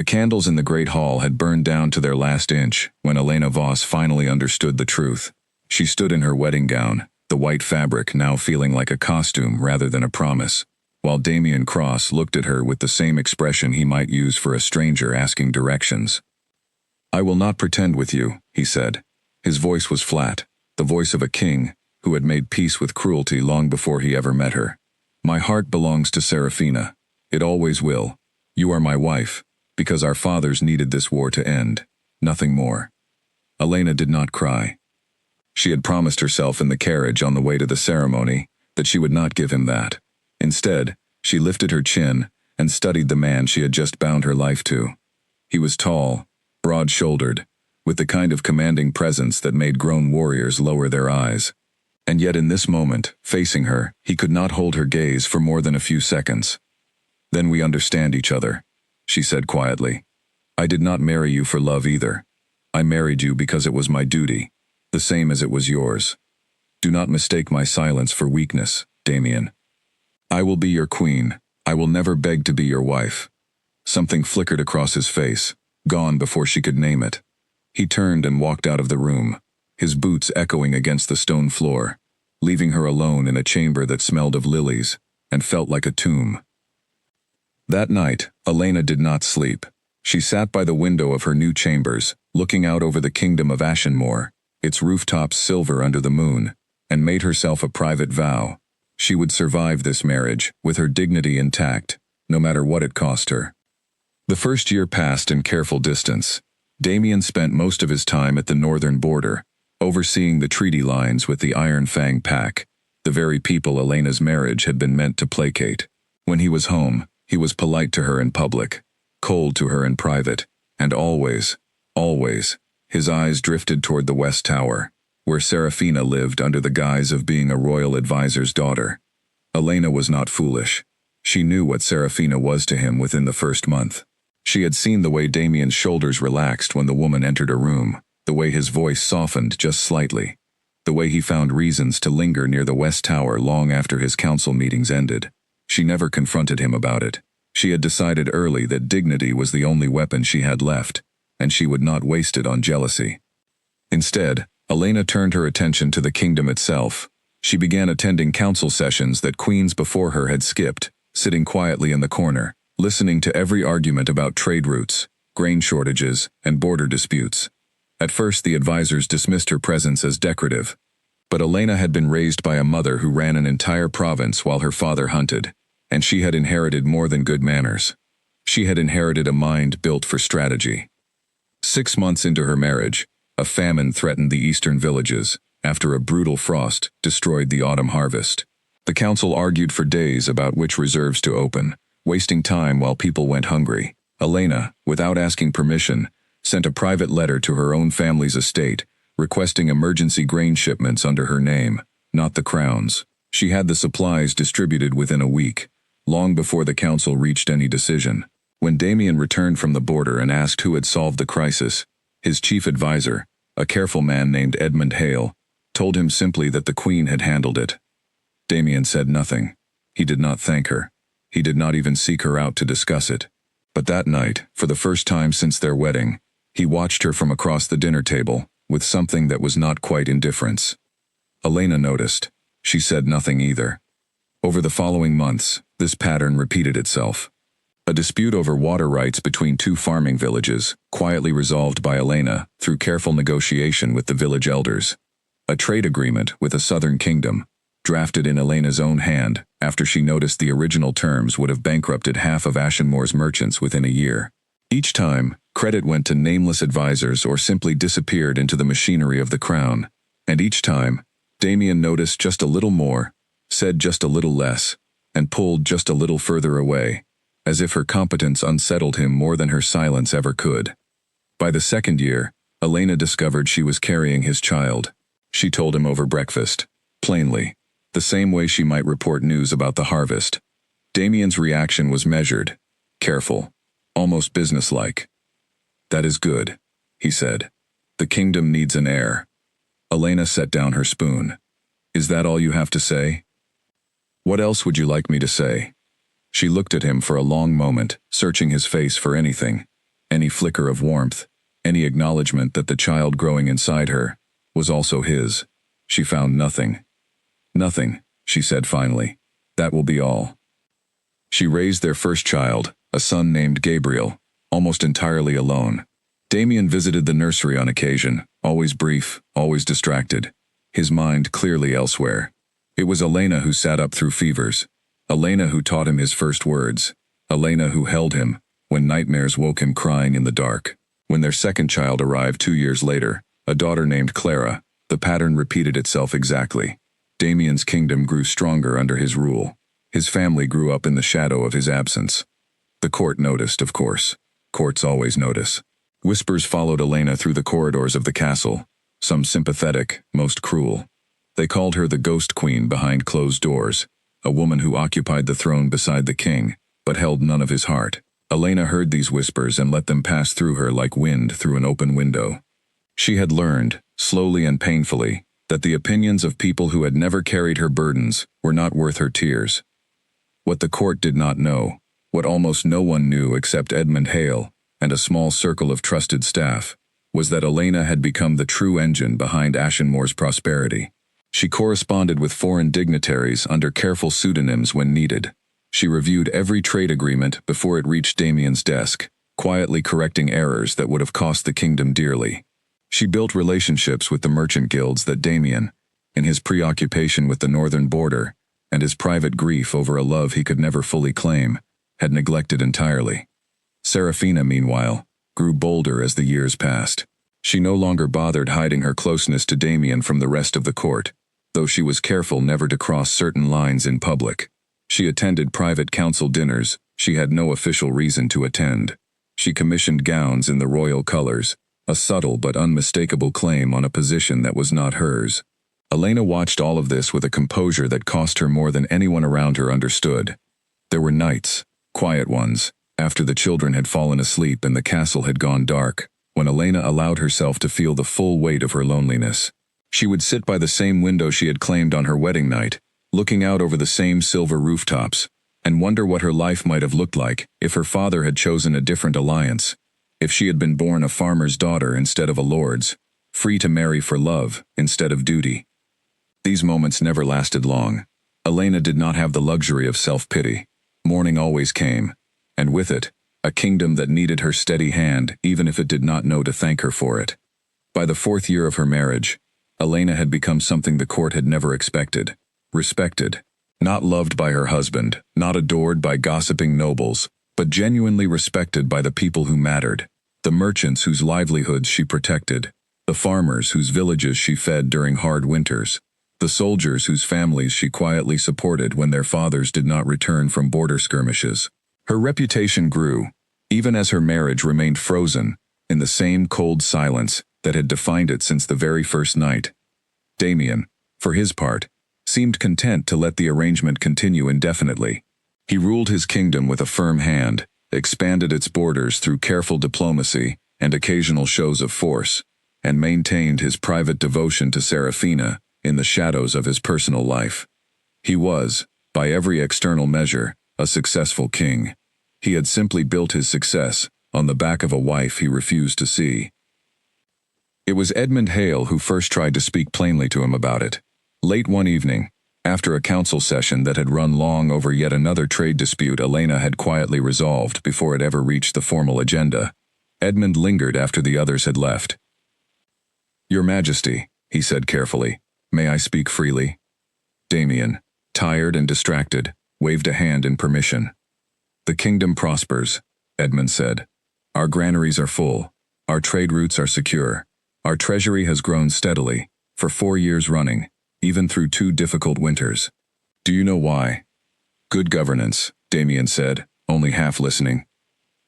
The candles in the great hall had burned down to their last inch when Elena Voss finally understood the truth. She stood in her wedding gown, the white fabric now feeling like a costume rather than a promise, while Damien Cross looked at her with the same expression he might use for a stranger asking directions. "I will not pretend with you," he said. His voice was flat, the voice of a king who had made peace with cruelty long before he ever met her. "My heart belongs to Serafina. It always will. You are my wife, because our fathers needed this war to end. Nothing more." Elena did not cry. She had promised herself in the carriage on the way to the ceremony that she would not give him that. Instead, she lifted her chin and studied the man she had just bound her life to. He was tall, broad-shouldered, with the kind of commanding presence that made grown warriors lower their eyes. And yet in this moment, facing her, he could not hold her gaze for more than a few seconds. "Then we understand each other," she said quietly. "I did not marry you for love either. I married you because it was my duty, the same as it was yours. Do not mistake my silence for weakness, Damien. I will be your queen. I will never beg to be your wife." Something flickered across his face, gone before she could name it. He turned and walked out of the room, his boots echoing against the stone floor, leaving her alone in a chamber that smelled of lilies and felt like a tomb. That night, Elena did not sleep. She sat by the window of her new chambers, looking out over the kingdom of Ashenmore, its rooftops silver under the moon, and made herself a private vow. She would survive this marriage, with her dignity intact, no matter what it cost her. The first year passed in careful distance. Damien spent most of his time at the northern border, overseeing the treaty lines with the Iron Fang Pack, the very people Elena's marriage had been meant to placate. When he was home, he was polite to her in public, cold to her in private, and always, his eyes drifted toward the West Tower, where Serafina lived under the guise of being a royal advisor's daughter. Elena was not foolish. She knew what Serafina was to him within the first month. She had seen the way Damien's shoulders relaxed when the woman entered a room, the way his voice softened just slightly, the way he found reasons to linger near the West Tower long after his council meetings ended. She never confronted him about it. She had decided early that dignity was the only weapon she had left, and she would not waste it on jealousy. Instead, Elena turned her attention to the kingdom itself. She began attending council sessions that queens before her had skipped, sitting quietly in the corner, listening to every argument about trade routes, grain shortages, and border disputes. At first the advisors dismissed her presence as decorative, but Elena had been raised by a mother who ran an entire province while her father hunted, and she had inherited more than good manners. She had inherited a mind built for strategy. 6 months into her marriage, a famine threatened the eastern villages, after a brutal frost destroyed the autumn harvest. The council argued for days about which reserves to open, wasting time while people went hungry. Elena, without asking permission, sent a private letter to her own family's estate, requesting emergency grain shipments under her name, not the crown's. She had the supplies distributed within a week, long before the council reached any decision. When Damien returned from the border and asked who had solved the crisis, his chief advisor, a careful man named Edmund Hale, told him simply that the queen had handled it. Damien said nothing. He did not thank her. He did not even seek her out to discuss it. But that night, for the first time since their wedding, he watched her from across the dinner table, with something that was not quite indifference. Elena noticed. She said nothing either. Over the following months, this pattern repeated itself. A dispute over water rights between 2 farming villages, quietly resolved by Elena through careful negotiation with the village elders. A trade agreement with a southern kingdom, drafted in Elena's own hand after she noticed the original terms would have bankrupted half of Ashenmore's merchants within a year. Each time, credit went to nameless advisors or simply disappeared into the machinery of the crown, and each time, Damien noticed just a little more, said just a little less, and pulled just a little further away, as if her competence unsettled him more than her silence ever could. By the second year, Elena discovered she was carrying his child. She told him over breakfast, plainly, the same way she might report news about the harvest. Damien's reaction was measured, careful, almost businesslike. "That is good," he said. "The kingdom needs an heir." Elena set down her spoon. "Is that all you have to say?" "What else would you like me to say?" She looked at him for a long moment, searching his face for anything. any flicker of warmth, any acknowledgement that the child growing inside her was also his. She found nothing. Nothing, she said finally. That will be all. She raised their first child, a son named Gabriel, almost entirely alone. Damien visited the nursery on occasion, always brief, always distracted, his mind clearly elsewhere. It was Elena who sat up through fevers, Elena who taught him his first words, Elena who held him when nightmares woke him crying in the dark. When their second child arrived 2 years later, a daughter named Clara, the pattern repeated itself exactly. Damien's kingdom grew stronger under his rule. His family grew up in the shadow of his absence. The court noticed, of course. Courts always notice. Whispers followed Elena through the corridors of the castle, some sympathetic, most cruel. They called her the ghost queen behind closed doors, a woman who occupied the throne beside the king, but held none of his heart. Elena heard these whispers and let them pass through her like wind through an open window. She had learned, slowly and painfully, that the opinions of people who had never carried her burdens were not worth her tears. What the court did not know, what almost no one knew except Edmund Hale and a small circle of trusted staff, was that Elena had become the true engine behind Ashenmoor's prosperity. She corresponded with foreign dignitaries under careful pseudonyms when needed. She reviewed every trade agreement before it reached Damien's desk, quietly correcting errors that would have cost the kingdom dearly. She built relationships with the merchant guilds that Damien, in his preoccupation with the northern border and his private grief over a love he could never fully claim, had neglected entirely. Serafina, meanwhile, grew bolder as the years passed. She no longer bothered hiding her closeness to Damien from the rest of the court, though she was careful never to cross certain lines in public. She attended private council dinners she had no official reason to attend. She commissioned gowns in the royal colors, a subtle but unmistakable claim on a position that was not hers. Elena watched all of this with a composure that cost her more than anyone around her understood. There were nights, quiet ones, after the children had fallen asleep and the castle had gone dark, when Elena allowed herself to feel the full weight of her loneliness. She would sit by the same window she had claimed on her wedding night, looking out over the same silver rooftops, and wonder what her life might have looked like if her father had chosen a different alliance, if she had been born a farmer's daughter instead of a lord's, free to marry for love instead of duty. These moments never lasted long. Elena did not have the luxury of self-pity. Morning always came, and with it, a kingdom that needed her steady hand even if it did not know to thank her for it. By the 4th year of her marriage, Elena had become something the court had never expected. Respected. Not loved by her husband, not adored by gossiping nobles, but genuinely respected by the people who mattered. The merchants whose livelihoods she protected, the farmers whose villages she fed during hard winters, the soldiers whose families she quietly supported when their fathers did not return from border skirmishes. Her reputation grew, even as her marriage remained frozen in the same cold silence that had defined it since the very first night. Damien, for his part, seemed content to let the arrangement continue indefinitely. He ruled his kingdom with a firm hand, expanded its borders through careful diplomacy and occasional shows of force, and maintained his private devotion to Serafina in the shadows of his personal life. He was, by every external measure, a successful king. He had simply built his success on the back of a wife he refused to see. It was Edmund Hale who first tried to speak plainly to him about it. Late one evening, after a council session that had run long over yet another trade dispute Elena had quietly resolved before it ever reached the formal agenda, Edmund lingered after the others had left. "Your Majesty," he said carefully, "may I speak freely?" Damien, tired and distracted, waved a hand in permission. "The kingdom prospers," Edmund said. "Our granaries are full. Our trade routes are secure. Our treasury has grown steadily, for 4 years running, even through 2 difficult winters. Do you know why?" "Good governance," Damien said, only half listening.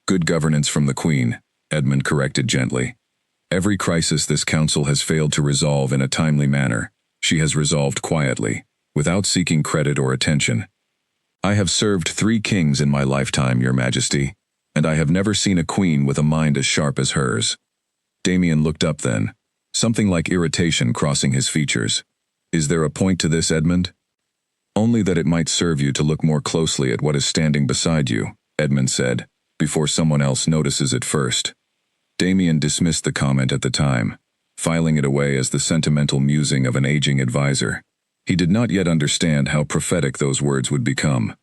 "Good governance from the Queen," Edmund corrected gently. "Every crisis this council has failed to resolve in a timely manner, she has resolved quietly, without seeking credit or attention. I have served 3 kings in my lifetime, Your Majesty, and I have never seen a queen with a mind as sharp as hers." Damien looked up then, something like irritation crossing his features. "Is there a point to this, Edmund?" "Only that it might serve you to look more closely at what is standing beside you," Edmund said, "before someone else notices it first." Damien dismissed the comment at the time, filing it away as the sentimental musing of an aging advisor. He did not yet understand how prophetic those words would become.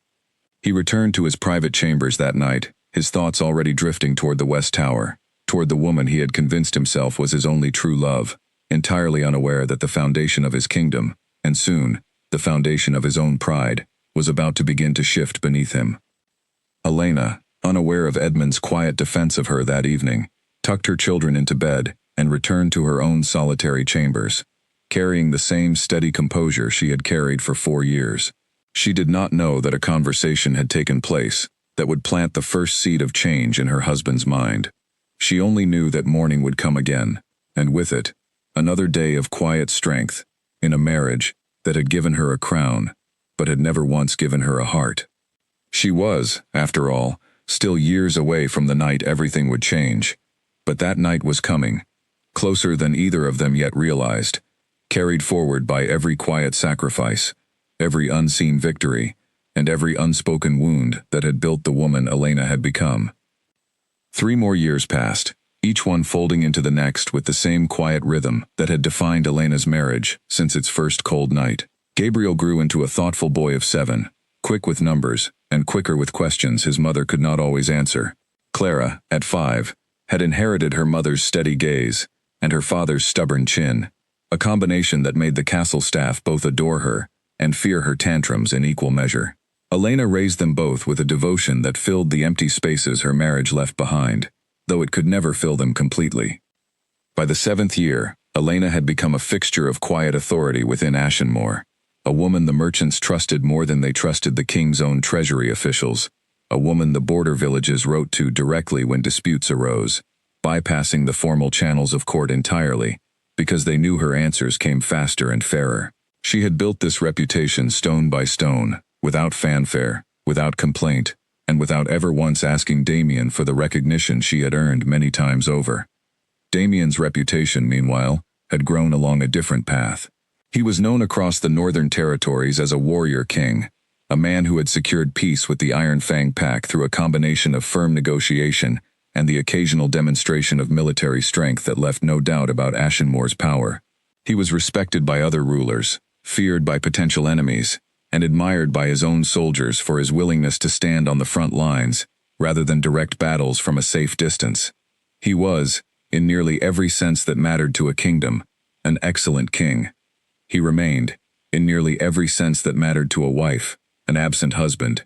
He returned to his private chambers that night, his thoughts already drifting toward the West Tower, toward the woman he had convinced himself was his only true love, entirely unaware that the foundation of his kingdom, and soon, the foundation of his own pride, was about to begin to shift beneath him. Elena, unaware of Edmund's quiet defense of her that evening, tucked her children into bed and returned to her own solitary chambers, carrying the same steady composure she had carried for 4 years. She did not know that a conversation had taken place that would plant the first seed of change in her husband's mind. She only knew that morning would come again, and with it, another day of quiet strength, in a marriage that had given her a crown, but had never once given her a heart. She was, after all, still years away from the night everything would change, but that night was coming, closer than either of them yet realized, carried forward by every quiet sacrifice, every unseen victory, and every unspoken wound that had built the woman Elena had become. 3 more years passed, each one folding into the next with the same quiet rhythm that had defined Elena's marriage since its first cold night. Gabriel grew into a thoughtful boy of 7, quick with numbers, and quicker with questions his mother could not always answer. Clara, at 5, had inherited her mother's steady gaze and her father's stubborn chin, a combination that made the castle staff both adore her and fear her tantrums in equal measure. Elena raised them both with a devotion that filled the empty spaces her marriage left behind, though it could never fill them completely. By the 7th year, Elena had become a fixture of quiet authority within Ashenmoor, a woman the merchants trusted more than they trusted the king's own treasury officials, a woman the border villages wrote to directly when disputes arose, bypassing the formal channels of court entirely, because they knew her answers came faster and fairer. She had built this reputation stone by stone, without fanfare, without complaint, and without ever once asking Damien for the recognition she had earned many times over. Damien's reputation, meanwhile, had grown along a different path. He was known across the northern territories as a warrior king, a man who had secured peace with the Iron Fang Pack through a combination of firm negotiation and the occasional demonstration of military strength that left no doubt about Ashenmoor's power. He was respected by other rulers, feared by potential enemies, and admired by his own soldiers for his willingness to stand on the front lines, rather than direct battles from a safe distance. He was, in nearly every sense that mattered to a kingdom, an excellent king. He remained, in nearly every sense that mattered to a wife, an absent husband.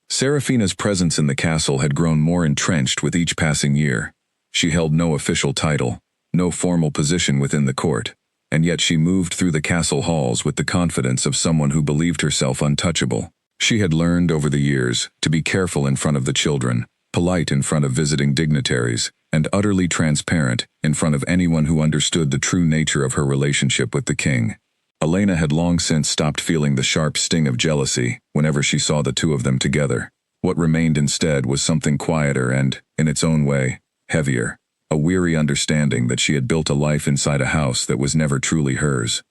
Seraphina's presence in the castle had grown more entrenched with each passing year. She held no official title, no formal position within the court, and yet she moved through the castle halls with the confidence of someone who believed herself untouchable. She had learned over the years to be careful in front of the children, polite in front of visiting dignitaries, and utterly transparent in front of anyone who understood the true nature of her relationship with the king. Elena had long since stopped feeling the sharp sting of jealousy whenever she saw the two of them together. What remained instead was something quieter and, in its own way, heavier. A weary understanding that she had built a life inside a house that was never truly hers.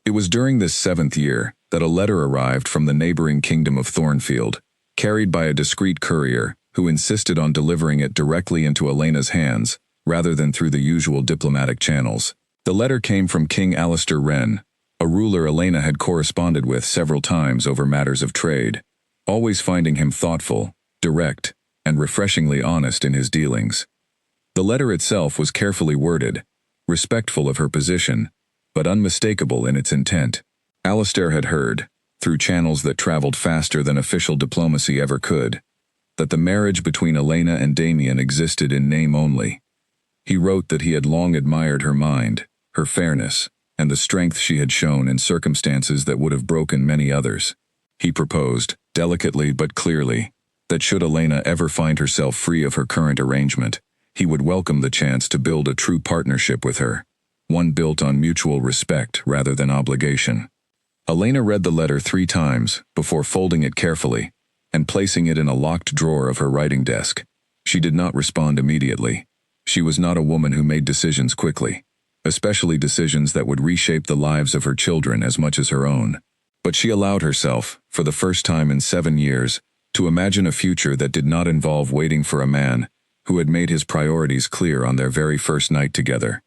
It was during this 7th year that a letter arrived from the neighboring kingdom of Thornfield, carried by a discreet courier who insisted on delivering it directly into Elena's hands, rather than through the usual diplomatic channels. The letter came from King Alistair Wren, a ruler Elena had corresponded with several times over matters of trade, always finding him thoughtful, direct, and refreshingly honest in his dealings. The letter itself was carefully worded, respectful of her position, but unmistakable in its intent. Alistair had heard, through channels that traveled faster than official diplomacy ever could, that the marriage between Elena and Damien existed in name only. He wrote that he had long admired her mind, her fairness, and the strength she had shown in circumstances that would have broken many others. He proposed, delicately but clearly, that should Elena ever find herself free of her current arrangement, he would welcome the chance to build a true partnership with her, one built on mutual respect rather than obligation. Elena read the letter 3 times before folding it carefully and placing it in a locked drawer of her writing desk. She did not respond immediately. She was not a woman who made decisions quickly, especially decisions that would reshape the lives of her children as much as her own. But she allowed herself, for the first time in 7 years, to imagine a future that did not involve waiting for a man who had made his priorities clear on their very first night together.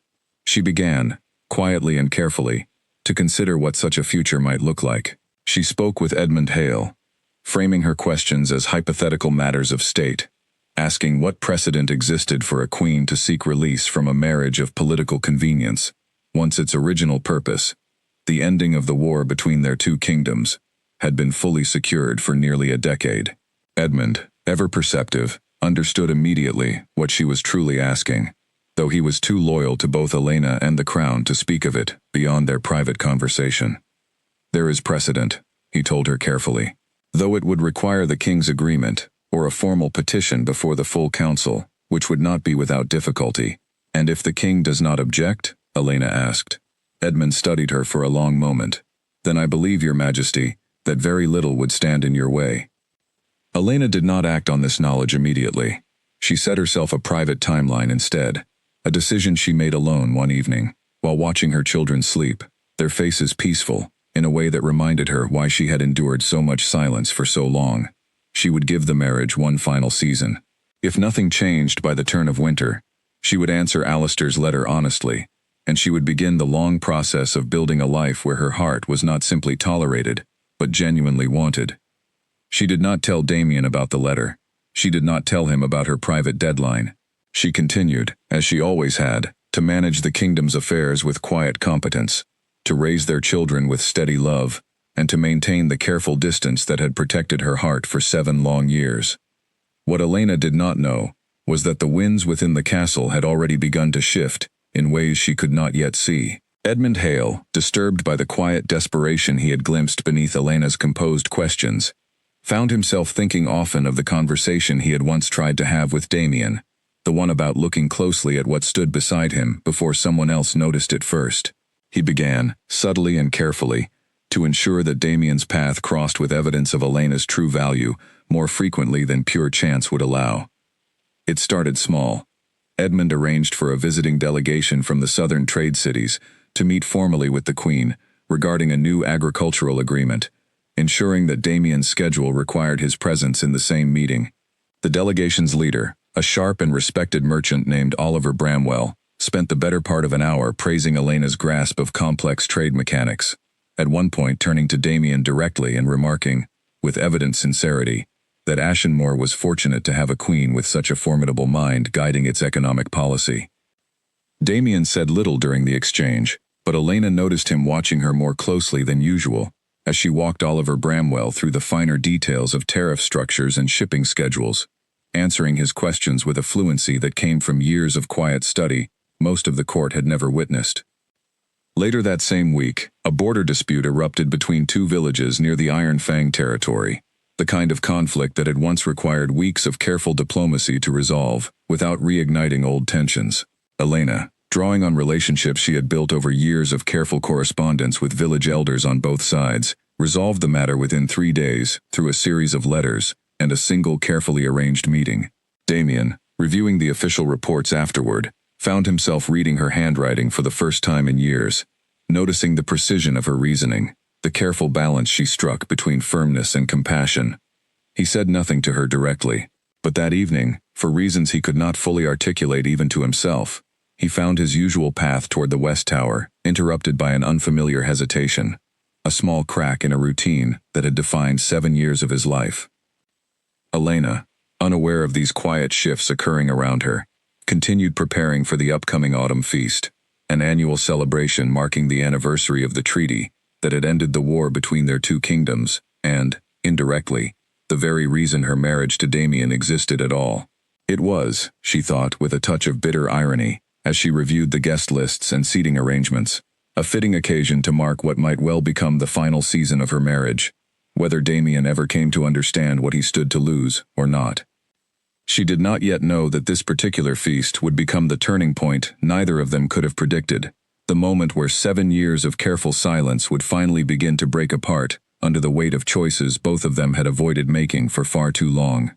She began, quietly and carefully, to consider what such a future might look like. She spoke with Edmund Hale, framing her questions as hypothetical matters of state, asking what precedent existed for a queen to seek release from a marriage of political convenience, once its original purpose, the ending of the war between their two kingdoms, had been fully secured for nearly a decade. Edmund, ever perceptive, understood immediately what she was truly asking, though he was too loyal to both Elena and the crown to speak of it beyond their private conversation. There is precedent, he told her carefully, though it would require the king's agreement, or a formal petition before the full council, which would not be without difficulty. And if the king does not object? Elena asked. Edmund studied her for a long moment. Then I believe, Your Majesty, that very little would stand in your way. Elena did not act on this knowledge immediately. She set herself a private timeline instead, a decision she made alone one evening, while watching her children sleep, their faces peaceful, in a way that reminded her why she had endured so much silence for so long. She would give the marriage one final season. If nothing changed by the turn of winter, she would answer Alistair's letter honestly, and she would begin the long process of building a life where her heart was not simply tolerated, but genuinely wanted. She did not tell Damien about the letter. She did not tell him about her private deadline. She continued, as she always had, to manage the kingdom's affairs with quiet competence, to raise their children with steady love, and to maintain the careful distance that had protected her heart for 7 long years. What Elena did not know was that the winds within the castle had already begun to shift in ways she could not yet see. Edmund Hale, disturbed by the quiet desperation he had glimpsed beneath Elena's composed questions, found himself thinking often of the conversation he had once tried to have with Damien, the one about looking closely at what stood beside him before someone else noticed it first. He began, subtly and carefully, to ensure that Damien's path crossed with evidence of Elena's true value more frequently than pure chance would allow. It started small. Edmund arranged for a visiting delegation from the southern trade cities to meet formally with the Queen regarding a new agricultural agreement, ensuring that Damien's schedule required his presence in the same meeting. The delegation's leader, a sharp and respected merchant named Oliver Bramwell, spent the better part of an hour praising Elena's grasp of complex trade mechanics, at one point turning to Damien directly and remarking, with evident sincerity, that Ashenmore was fortunate to have a queen with such a formidable mind guiding its economic policy. Damien said little during the exchange, but Elena noticed him watching her more closely than usual, as she walked Oliver Bramwell through the finer details of tariff structures and shipping schedules, answering his questions with a fluency that came from years of quiet study most of the court had never witnessed. Later that same week, a border dispute erupted between two villages near the Iron Fang territory, the kind of conflict that had once required weeks of careful diplomacy to resolve, without reigniting old tensions. Elena, drawing on relationships she had built over years of careful correspondence with village elders on both sides, resolved the matter within 3 days through a series of letters and a single carefully arranged meeting. Damien, reviewing the official reports afterward, found himself reading her handwriting for the first time in years, noticing the precision of her reasoning, the careful balance she struck between firmness and compassion. He said nothing to her directly, but that evening, for reasons he could not fully articulate even to himself, he found his usual path toward the West Tower, interrupted by an unfamiliar hesitation, a small crack in a routine that had defined 7 years of his life. Elena, unaware of these quiet shifts occurring around her, continued preparing for the upcoming autumn feast, an annual celebration marking the anniversary of the treaty that had ended the war between their two kingdoms and, indirectly, the very reason her marriage to Damien existed at all. It was, she thought with a touch of bitter irony, as she reviewed the guest lists and seating arrangements, a fitting occasion to mark what might well become the final season of her marriage, whether Damien ever came to understand what he stood to lose or not. She did not yet know that this particular feast would become the turning point neither of them could have predicted, the moment where 7 years of careful silence would finally begin to break apart under the weight of choices both of them had avoided making for far too long.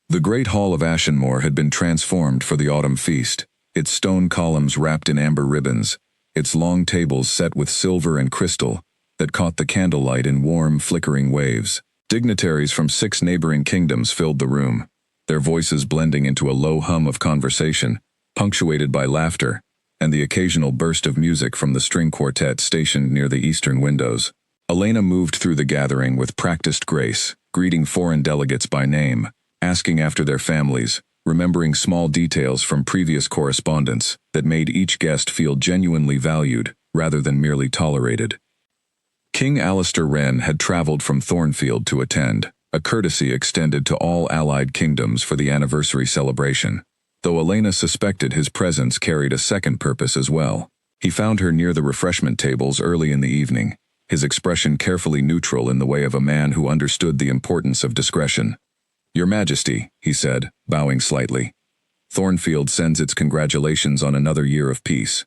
The great hall of Ashenmore had been transformed for the autumn feast, its stone columns wrapped in amber ribbons, its long tables set with silver and crystal that caught the candlelight in warm, flickering waves. Dignitaries from 6 neighboring kingdoms filled the room, their voices blending into a low hum of conversation, punctuated by laughter, and the occasional burst of music from the string quartet stationed near the eastern windows. Elena moved through the gathering with practiced grace, greeting foreign delegates by name, asking after their families, remembering small details from previous correspondence that made each guest feel genuinely valued rather than merely tolerated. King Alistair Wren had traveled from Thornfield to attend, a courtesy extended to all allied kingdoms for the anniversary celebration, though Elena suspected his presence carried a second purpose as well. He found her near the refreshment tables early in the evening, his expression carefully neutral in the way of a man who understood the importance of discretion. "Your Majesty," he said, bowing slightly. "Thornfield sends its congratulations on another year of peace."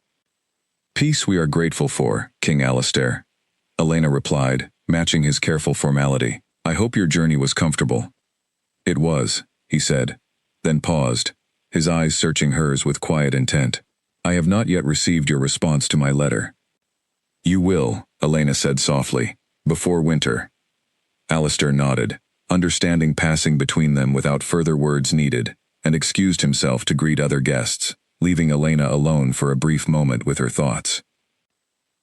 "Peace we are grateful for, King Alistair," Elena replied, matching his careful formality. "I hope your journey was comfortable." "It was," he said, then paused, his eyes searching hers with quiet intent. "I have not yet received your response to my letter." "You will," Elena said softly, "before winter." Alistair nodded, understanding passing between them without further words needed, and excused himself to greet other guests, leaving Elena alone for a brief moment with her thoughts.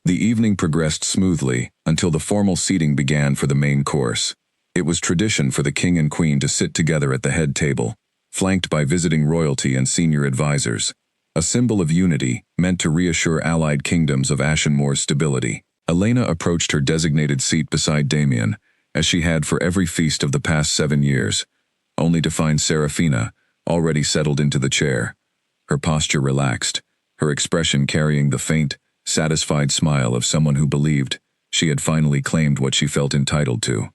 The evening progressed smoothly until the formal seating began for the main course. It was tradition for the king and queen to sit together at the head table, flanked by visiting royalty and senior advisors, a symbol of unity meant to reassure allied kingdoms of Ashenmoor's stability. Elena approached her designated seat beside Damien, as she had for every feast of the past 7 years, only to find Serafina already settled into the chair, her posture relaxed, her expression carrying the faint, satisfied smile of someone who believed she had finally claimed what she felt entitled to.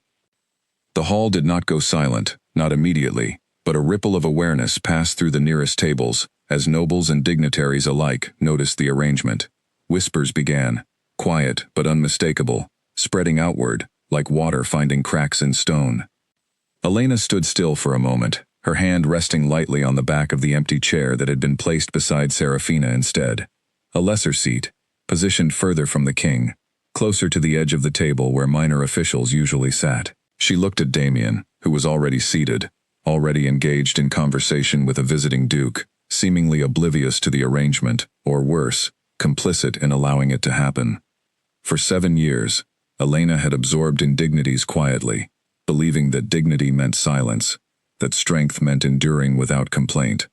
The hall did not go silent, not immediately, but a ripple of awareness passed through the nearest tables as nobles and dignitaries alike noticed the arrangement. Whispers began, quiet but unmistakable, spreading outward, like water finding cracks in stone. Elena stood still for a moment, her hand resting lightly on the back of the empty chair that had been placed beside Serafina instead. A lesser seat, positioned further from the king, closer to the edge of the table where minor officials usually sat. She looked at Damien, who was already seated, already engaged in conversation with a visiting duke, seemingly oblivious to the arrangement, or worse, complicit in allowing it to happen. For 7 years, Elena had absorbed indignities quietly, believing that dignity meant silence, that strength meant enduring without complaint.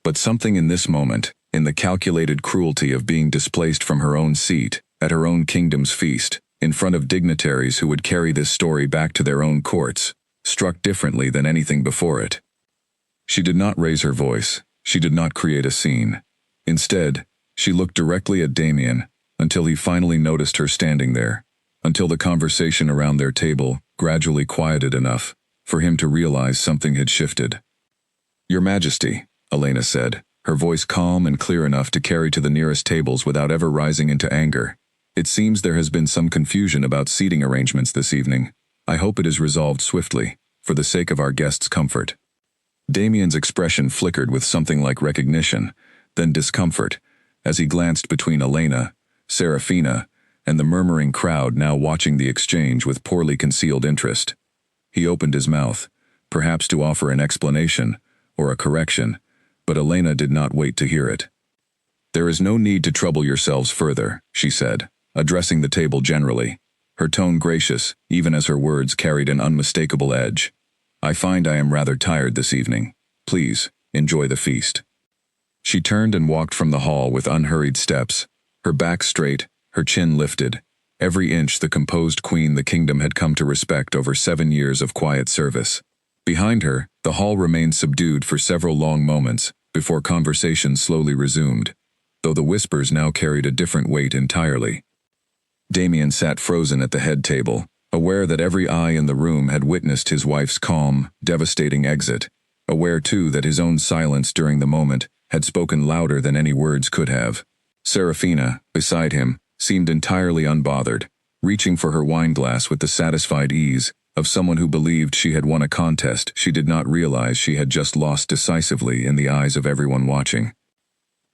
But something in this moment, in the calculated cruelty of being displaced from her own seat, at her own kingdom's feast, in front of dignitaries who would carry this story back to their own courts, struck differently than anything before it. She did not raise her voice, she did not create a scene. Instead, she looked directly at Damien, until he finally noticed her standing there, until the conversation around their table gradually quieted enough for him to realize something had shifted. "Your Majesty," Elena said, her voice calm and clear enough to carry to the nearest tables without ever rising into anger. "It seems there has been some confusion about seating arrangements this evening. I hope it is resolved swiftly, for the sake of our guests' comfort." Damien's expression flickered with something like recognition, then discomfort, as he glanced between Elena, Serafina, and the murmuring crowd now watching the exchange with poorly concealed interest. He opened his mouth, perhaps to offer an explanation, or a correction, but Elena did not wait to hear it. "There is no need to trouble yourselves further," she said, addressing the table generally, her tone gracious, even as her words carried an unmistakable edge. "I find I am rather tired this evening. Please, enjoy the feast." She turned and walked from the hall with unhurried steps, her back straight, her chin lifted, every inch the composed queen the kingdom had come to respect over 7 years of quiet service. Behind her, the hall remained subdued for several long moments, before conversation slowly resumed, though the whispers now carried a different weight entirely. Damien sat frozen at the head table, aware that every eye in the room had witnessed his wife's calm, devastating exit, aware too that his own silence during the moment had spoken louder than any words could have. Serafina, beside him, seemed entirely unbothered, reaching for her wineglass with the satisfied ease of someone who believed she had won a contest she did not realize she had just lost decisively in the eyes of everyone watching.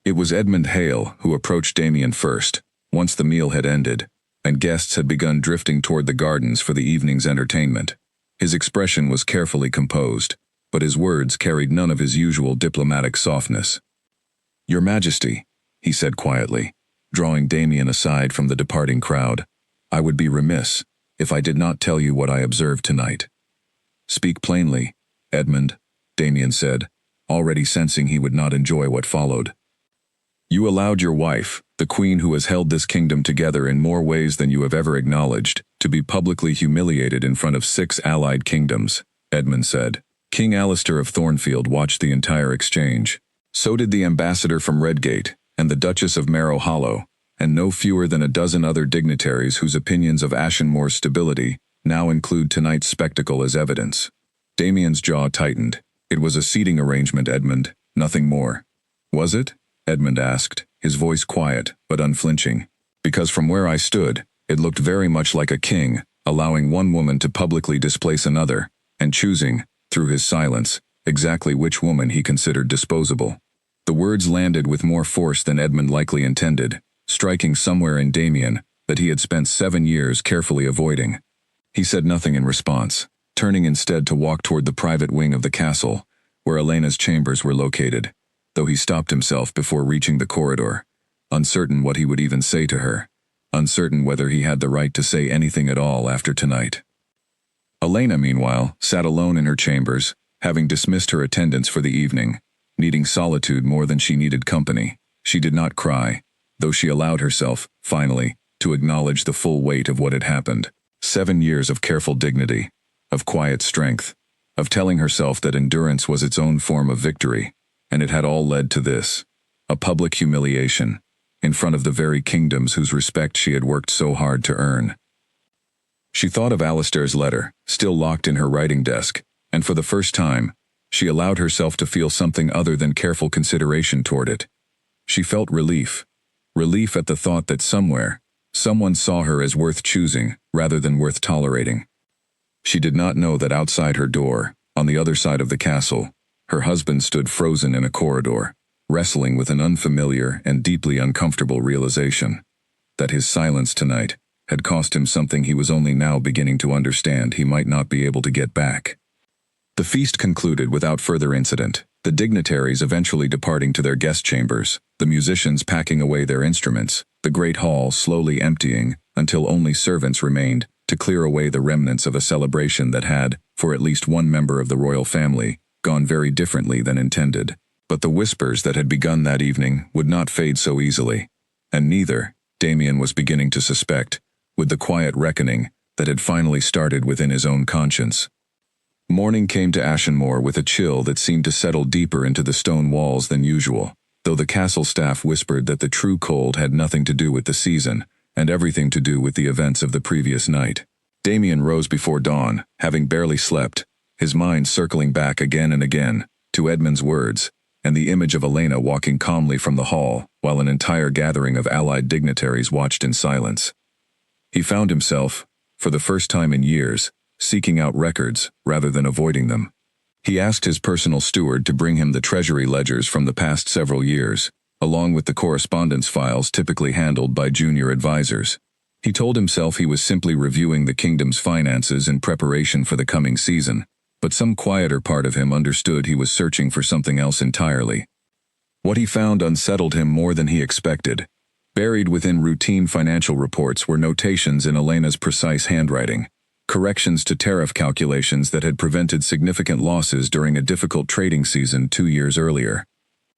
It was Edmund Hale who approached Damien first, once the meal had ended, and guests had begun drifting toward the gardens for the evening's entertainment. His expression was carefully composed, but his words carried none of his usual diplomatic softness. "Your Majesty," he said quietly, drawing Damien aside from the departing crowd, "I would be remiss if I did not tell you what I observed tonight." "Speak plainly, Edmund," Damien said, already sensing he would not enjoy what followed. "You allowed your wife, the queen who has held this kingdom together in more ways than you have ever acknowledged, to be publicly humiliated in front of 6 allied kingdoms," Edmund said. King Alistair of Thornfield watched the entire exchange. So did the ambassador from Redgate, and the Duchess of Marrow Hollow, and no fewer than a dozen other dignitaries whose opinions of Ashenmoor's stability now include tonight's spectacle as evidence. Damien's jaw tightened. "It was a seating arrangement, Edmund, nothing more." "Was it?" Edmund asked, his voice quiet but unflinching. "Because from where I stood, it looked very much like a king, allowing one woman to publicly displace another, and choosing, through his silence, exactly which woman he considered disposable." The words landed with more force than Edmund likely intended, striking somewhere in Damien that he had spent 7 years carefully avoiding. He said nothing in response, turning instead to walk toward the private wing of the castle, where Elena's chambers were located, though he stopped himself before reaching the corridor, uncertain what he would even say to her, uncertain whether he had the right to say anything at all after tonight. Elena, meanwhile, sat alone in her chambers, having dismissed her attendants for the evening, needing solitude more than she needed company. She did not cry, though she allowed herself, finally, to acknowledge the full weight of what had happened. 7 years of careful dignity, of quiet strength, of telling herself that endurance was its own form of victory, and it had all led to this, a public humiliation, in front of the very kingdoms whose respect she had worked so hard to earn. She thought of Alistair's letter, still locked in her writing desk, and for the first time, she allowed herself to feel something other than careful consideration toward it. She felt relief at the thought that somewhere, someone saw her as worth choosing rather than worth tolerating. She did not know that outside her door, on the other side of the castle, her husband stood frozen in a corridor, wrestling with an unfamiliar and deeply uncomfortable realization that his silence tonight had cost him something he was only now beginning to understand he might not be able to get back. The feast concluded without further incident, the dignitaries eventually departing to their guest chambers, the musicians packing away their instruments, the great hall slowly emptying until only servants remained to clear away the remnants of a celebration that had, for at least one member of the royal family, gone very differently than intended. But the whispers that had begun that evening would not fade so easily, and neither, Damien was beginning to suspect, would the quiet reckoning that had finally started within his own conscience. Morning came to Ashenmoor with a chill that seemed to settle deeper into the stone walls than usual, though the castle staff whispered that the true cold had nothing to do with the season, and everything to do with the events of the previous night. Damien rose before dawn, having barely slept, his mind circling back again and again to Edmund's words, and the image of Elena walking calmly from the hall, while an entire gathering of allied dignitaries watched in silence. He found himself, for the first time in years, seeking out records rather than avoiding them. He asked his personal steward to bring him the treasury ledgers from the past several years, along with the correspondence files typically handled by junior advisors. He told himself he was simply reviewing the kingdom's finances in preparation for the coming season, but some quieter part of him understood he was searching for something else entirely. What he found unsettled him more than he expected. Buried within routine financial reports were notations in Elena's precise handwriting, corrections to tariff calculations that had prevented significant losses during a difficult trading season 2 years earlier.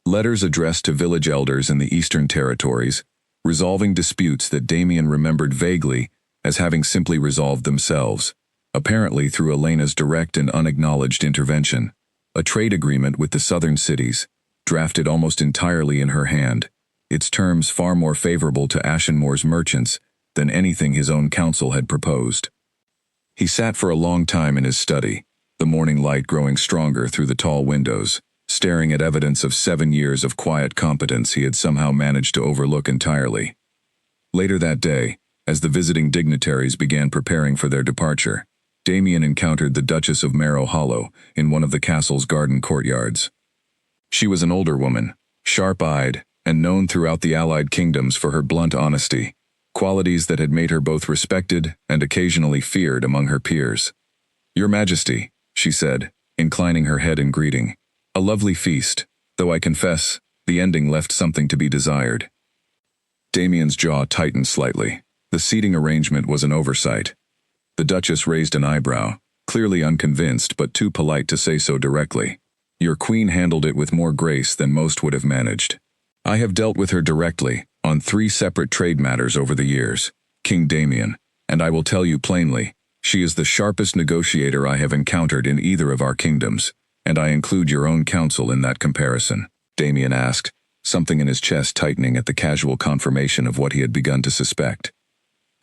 Letters addressed to village elders in the Eastern Territories, resolving disputes that Damien remembered vaguely as having simply resolved themselves, apparently through Elena's direct and unacknowledged intervention. A trade agreement with the southern cities, drafted almost entirely in her hand, its terms far more favorable to Ashenmoor's merchants than anything his own council had proposed. He sat for a long time in his study, the morning light growing stronger through the tall windows, staring at evidence of 7 years of quiet competence he had somehow managed to overlook entirely. Later that day, as the visiting dignitaries began preparing for their departure, Damien encountered the Duchess of Marrow Hollow in one of the castle's garden courtyards. She was an older woman, sharp-eyed, and known throughout the allied kingdoms for her blunt honesty, qualities that had made her both respected and occasionally feared among her peers. "Your Majesty," she said, inclining her head in greeting. A lovely feast, though I confess, the ending left something to be desired. Damien's jaw tightened slightly. The seating arrangement was an oversight. The Duchess raised an eyebrow, clearly unconvinced but too polite to say so directly. Your queen handled it with more grace than most would have managed. I have dealt with her directly, on 3 separate trade matters over the years, King Damien, and I will tell you plainly, she is the sharpest negotiator I have encountered in either of our kingdoms, and I include your own counsel in that comparison, Damien asked, something in his chest tightening at the casual confirmation of what he had begun to suspect.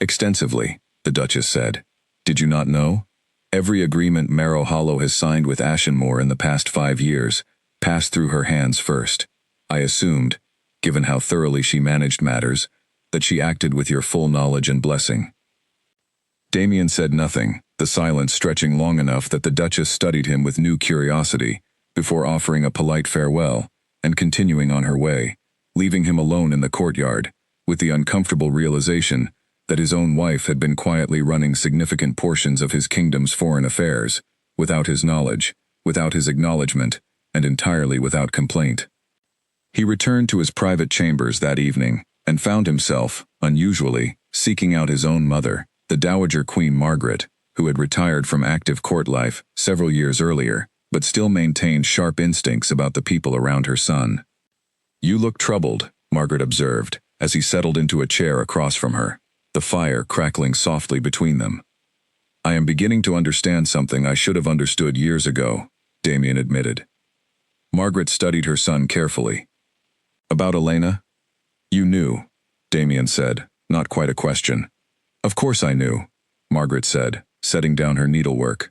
Extensively, the Duchess said. Did you not know? Every agreement Marrow Hollow has signed with Ashenmoor in the past 5 years passed through her hands first. I assumed, given how thoroughly she managed matters, that she acted with your full knowledge and blessing. Damien said nothing, the silence stretching long enough that the Duchess studied him with new curiosity, before offering a polite farewell, and continuing on her way, leaving him alone in the courtyard, with the uncomfortable realization that his own wife had been quietly running significant portions of his kingdom's foreign affairs, without his knowledge, without his acknowledgement, and entirely without complaint. He returned to his private chambers that evening, and found himself, unusually, seeking out his own mother, the Dowager Queen Margaret, who had retired from active court life several years earlier, but still maintained sharp instincts about the people around her son. You look troubled, Margaret observed, as he settled into a chair across from her, the fire crackling softly between them. I am beginning to understand something I should have understood years ago, Damien admitted. Margaret studied her son carefully. About Elena? You knew, Damien said, not quite a question. Of course I knew, Margaret said, setting down her needlework.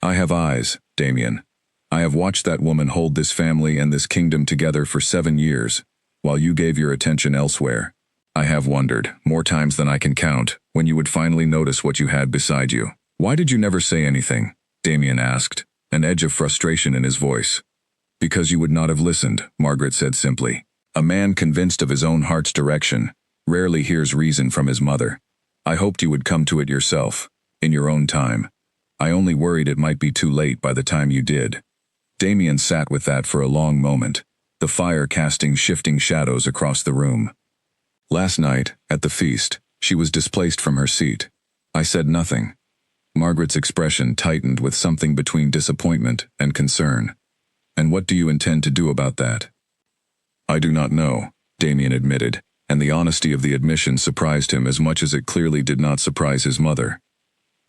I have eyes, Damien. I have watched that woman hold this family and this kingdom together for 7 years, while you gave your attention elsewhere. I have wondered, more times than I can count, when you would finally notice what you had beside you. Why did you never say anything? Damien asked, an edge of frustration in his voice. Because you would not have listened, Margaret said simply. A man convinced of his own heart's direction rarely hears reason from his mother. I hoped you would come to it yourself, in your own time. I only worried it might be too late by the time you did. Damien sat with that for a long moment, the fire casting shifting shadows across the room. Last night, at the feast, she was displaced from her seat. I said nothing. Margaret's expression tightened with something between disappointment and concern. And what do you intend to do about that? I do not know, Damien admitted, and the honesty of the admission surprised him as much as it clearly did not surprise his mother.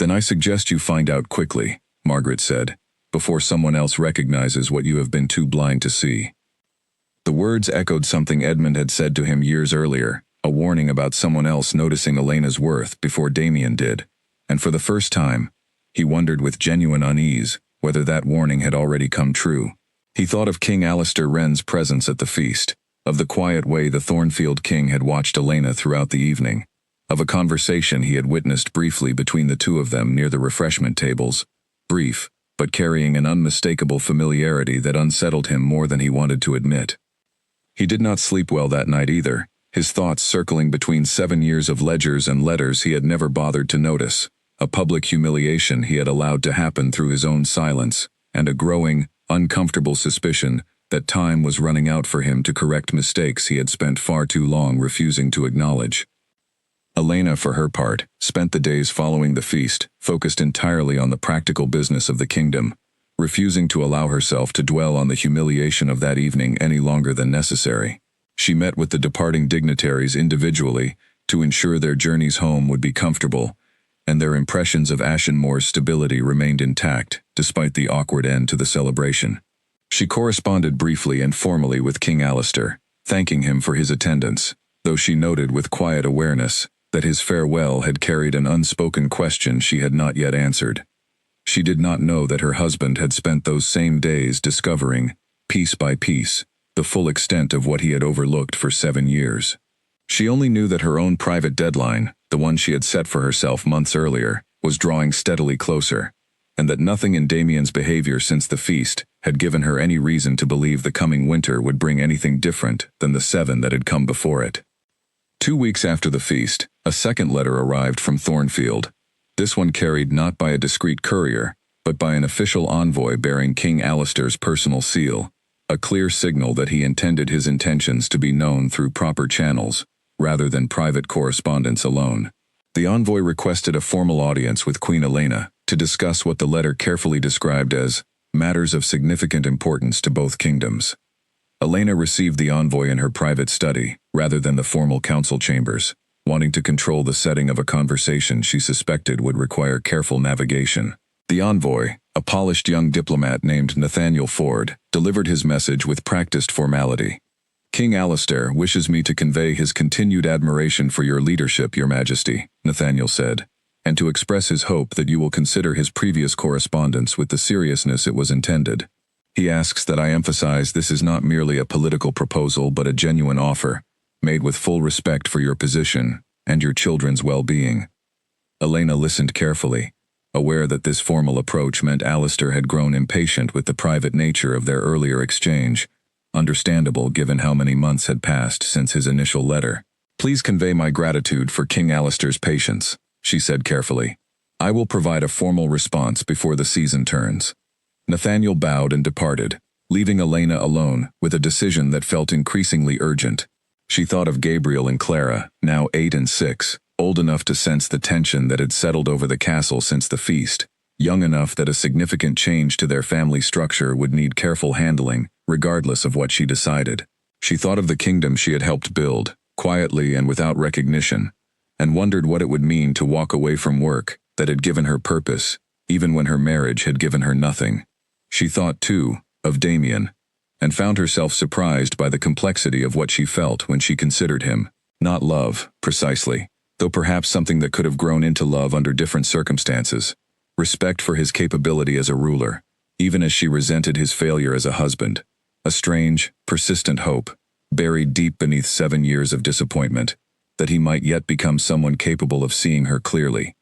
Then I suggest you find out quickly, Margaret said, before someone else recognizes what you have been too blind to see. The words echoed something Edmund had said to him years earlier, a warning about someone else noticing Elena's worth before Damien did, and for the first time, he wondered with genuine unease whether that warning had already come true. He thought of King Alistair Wren's presence at the feast, of the quiet way the Thornfield King had watched Elena throughout the evening, of a conversation he had witnessed briefly between the two of them near the refreshment tables, brief, but carrying an unmistakable familiarity that unsettled him more than he wanted to admit. He did not sleep well that night either, his thoughts circling between 7 years of ledgers and letters he had never bothered to notice, a public humiliation he had allowed to happen through his own silence, and a growing, uncomfortable suspicion that time was running out for him to correct mistakes he had spent far too long refusing to acknowledge. Elena, for her part, spent the days following the feast, focused entirely on the practical business of the kingdom, refusing to allow herself to dwell on the humiliation of that evening any longer than necessary. She met with the departing dignitaries individually to ensure their journeys home would be comfortable, and their impressions of Ashenmoor's stability remained intact, despite the awkward end to the celebration. She corresponded briefly and formally with King Alistair, thanking him for his attendance, though she noted with quiet awareness that his farewell had carried an unspoken question she had not yet answered. She did not know that her husband had spent those same days discovering, piece by piece, the full extent of what he had overlooked for 7 years. She only knew that her own private deadline, the one she had set for herself months earlier, was drawing steadily closer, and that nothing in Damien's behavior since the feast had given her any reason to believe the coming winter would bring anything different than the 7 that had come before it. 2 weeks after the feast, a second letter arrived from Thornfield, this one carried not by a discreet courier, but by an official envoy bearing King Alistair's personal seal, a clear signal that he intended his intentions to be known through proper channels, rather than private correspondence alone. The envoy requested a formal audience with Queen Elena to discuss what the letter carefully described as matters of significant importance to both kingdoms. Elena received the envoy in her private study, rather than the formal council chambers, wanting to control the setting of a conversation she suspected would require careful navigation. The envoy, a polished young diplomat named Nathaniel Ford, delivered his message with practiced formality. "King Alistair wishes me to convey his continued admiration for your leadership, Your Majesty," Nathaniel said, "and to express his hope that you will consider his previous correspondence with the seriousness it was intended. He asks that I emphasize this is not merely a political proposal but a genuine offer, made with full respect for your position and your children's well-being." Elena listened carefully, aware that this formal approach meant Alistair had grown impatient with the private nature of their earlier exchange, understandable given how many months had passed since his initial letter. "Please convey my gratitude for King Alistair's patience," she said carefully. "I will provide a formal response before the season turns." Nathaniel bowed and departed, leaving Elena alone with a decision that felt increasingly urgent. She thought of Gabriel and Clara, now 8 and 6, old enough to sense the tension that had settled over the castle since the feast, young enough that a significant change to their family structure would need careful handling, regardless of what she decided. She thought of the kingdom she had helped build, quietly and without recognition, and wondered what it would mean to walk away from work that had given her purpose, even when her marriage had given her nothing. She thought, too, of Damien, and found herself surprised by the complexity of what she felt when she considered him. Not love, precisely, though perhaps something that could have grown into love under different circumstances. Respect for his capability as a ruler, even as she resented his failure as a husband. A strange, persistent hope, buried deep beneath 7 years of disappointment, that he might yet become someone capable of seeing her clearly.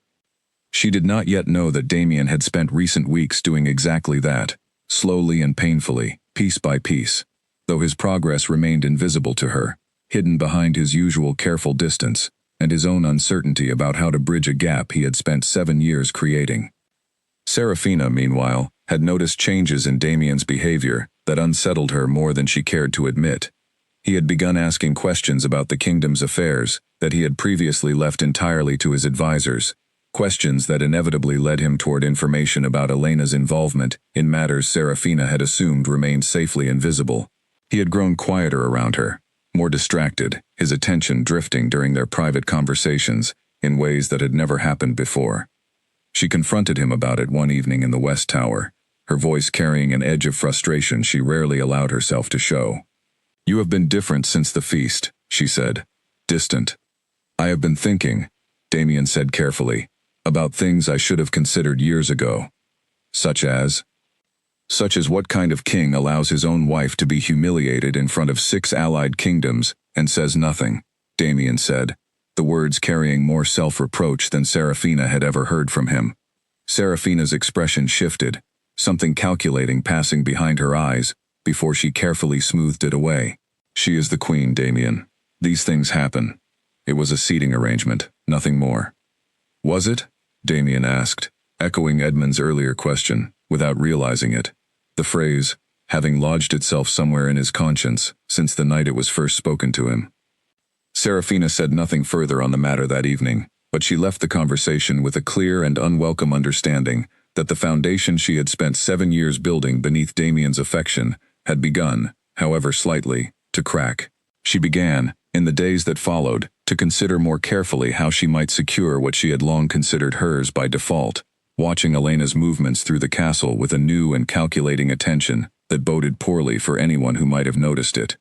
She did not yet know that Damien had spent recent weeks doing exactly that, slowly and painfully, piece by piece, though his progress remained invisible to her, hidden behind his usual careful distance, and his own uncertainty about how to bridge a gap he had spent 7 years creating. Serafina, meanwhile, had noticed changes in Damien's behavior that unsettled her more than she cared to admit. He had begun asking questions about the kingdom's affairs that he had previously left entirely to his advisors, questions that inevitably led him toward information about Elena's involvement in matters Serafina had assumed remained safely invisible. He had grown quieter around her, more distracted, his attention drifting during their private conversations in ways that had never happened before. She confronted him about it one evening in the West Tower, her voice carrying an edge of frustration she rarely allowed herself to show. "You have been different since the feast," she said. "Distant." "I have been thinking," Damien said carefully, "about things I should have considered years ago." Such as what kind of king allows his own wife to be humiliated in front of 6 allied kingdoms and says nothing, Damien said, the words carrying more self-reproach than Serafina had ever heard from him. Serafina's expression shifted, something calculating passing behind her eyes, before she carefully smoothed it away. "She is the queen, Damien. These things happen. It was a seating arrangement, nothing more." "Was it?" Damien asked, echoing Edmund's earlier question, without realizing it. The phrase, having lodged itself somewhere in his conscience since the night it was first spoken to him. Serafina said nothing further on the matter that evening, but she left the conversation with a clear and unwelcome understanding that the foundation she had spent 7 years building beneath Damien's affection had begun, however slightly, to crack. She began, in the days that followed, to consider more carefully how she might secure what she had long considered hers by default, watching Elena's movements through the castle with a new and calculating attention that boded poorly for anyone who might have noticed it.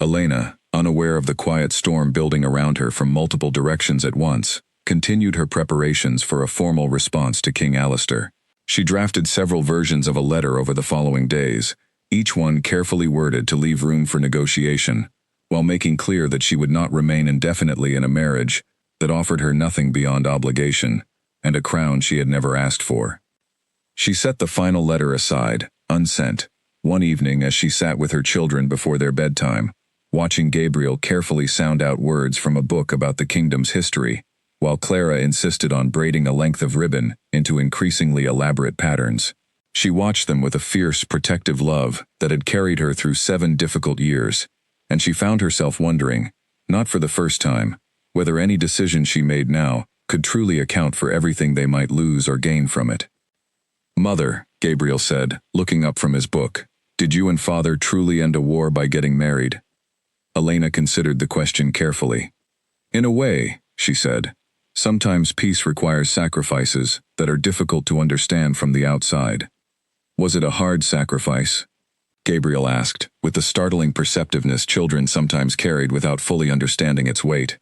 Elena, unaware of the quiet storm building around her from multiple directions at once, continued her preparations for a formal response to King Alistair. She drafted several versions of a letter over the following days, each one carefully worded to leave room for negotiation, while making clear that she would not remain indefinitely in a marriage that offered her nothing beyond obligation, and a crown she had never asked for. She set the final letter aside, unsent, one evening as she sat with her children before their bedtime, watching Gabriel carefully sound out words from a book about the kingdom's history, while Clara insisted on braiding a length of ribbon into increasingly elaborate patterns. She watched them with a fierce, protective love that had carried her through 7 difficult years, and she found herself wondering, not for the first time, whether any decision she made now could truly account for everything they might lose or gain from it. "Mother," Gabriel said, looking up from his book, "did you and Father truly end a war by getting married?" Elena considered the question carefully. "In a way," she said. "Sometimes peace requires sacrifices that are difficult to understand from the outside." "Was it a hard sacrifice?" Gabriel asked, with the startling perceptiveness children sometimes carried without fully understanding its weight.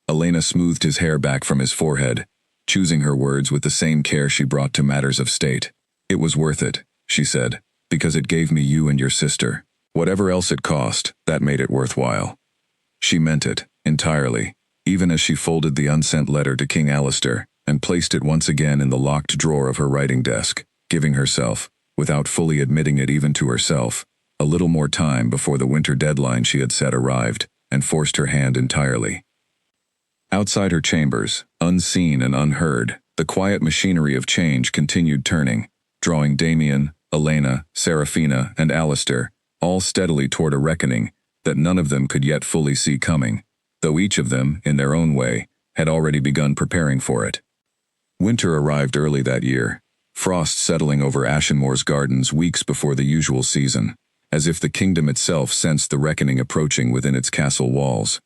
Elena smoothed his hair back from his forehead, choosing her words with the same care she brought to matters of state. "It was worth it," she said, "because it gave me you and your sister. Whatever else it cost, that made it worthwhile." She meant it, entirely, even as she folded the unsent letter to King Alistair and placed it once again in the locked drawer of her writing desk, giving herself, without fully admitting it even to herself, a little more time before the winter deadline she had set arrived, and forced her hand entirely. Outside her chambers, unseen and unheard, the quiet machinery of change continued turning, drawing Damien, Elena, Serafina, and Alistair, all steadily toward a reckoning that none of them could yet fully see coming, though each of them, in their own way, had already begun preparing for it. Winter arrived early that year, frost settling over Ashenmoor's gardens weeks before the usual season, as if the kingdom itself sensed the reckoning approaching within its castle walls.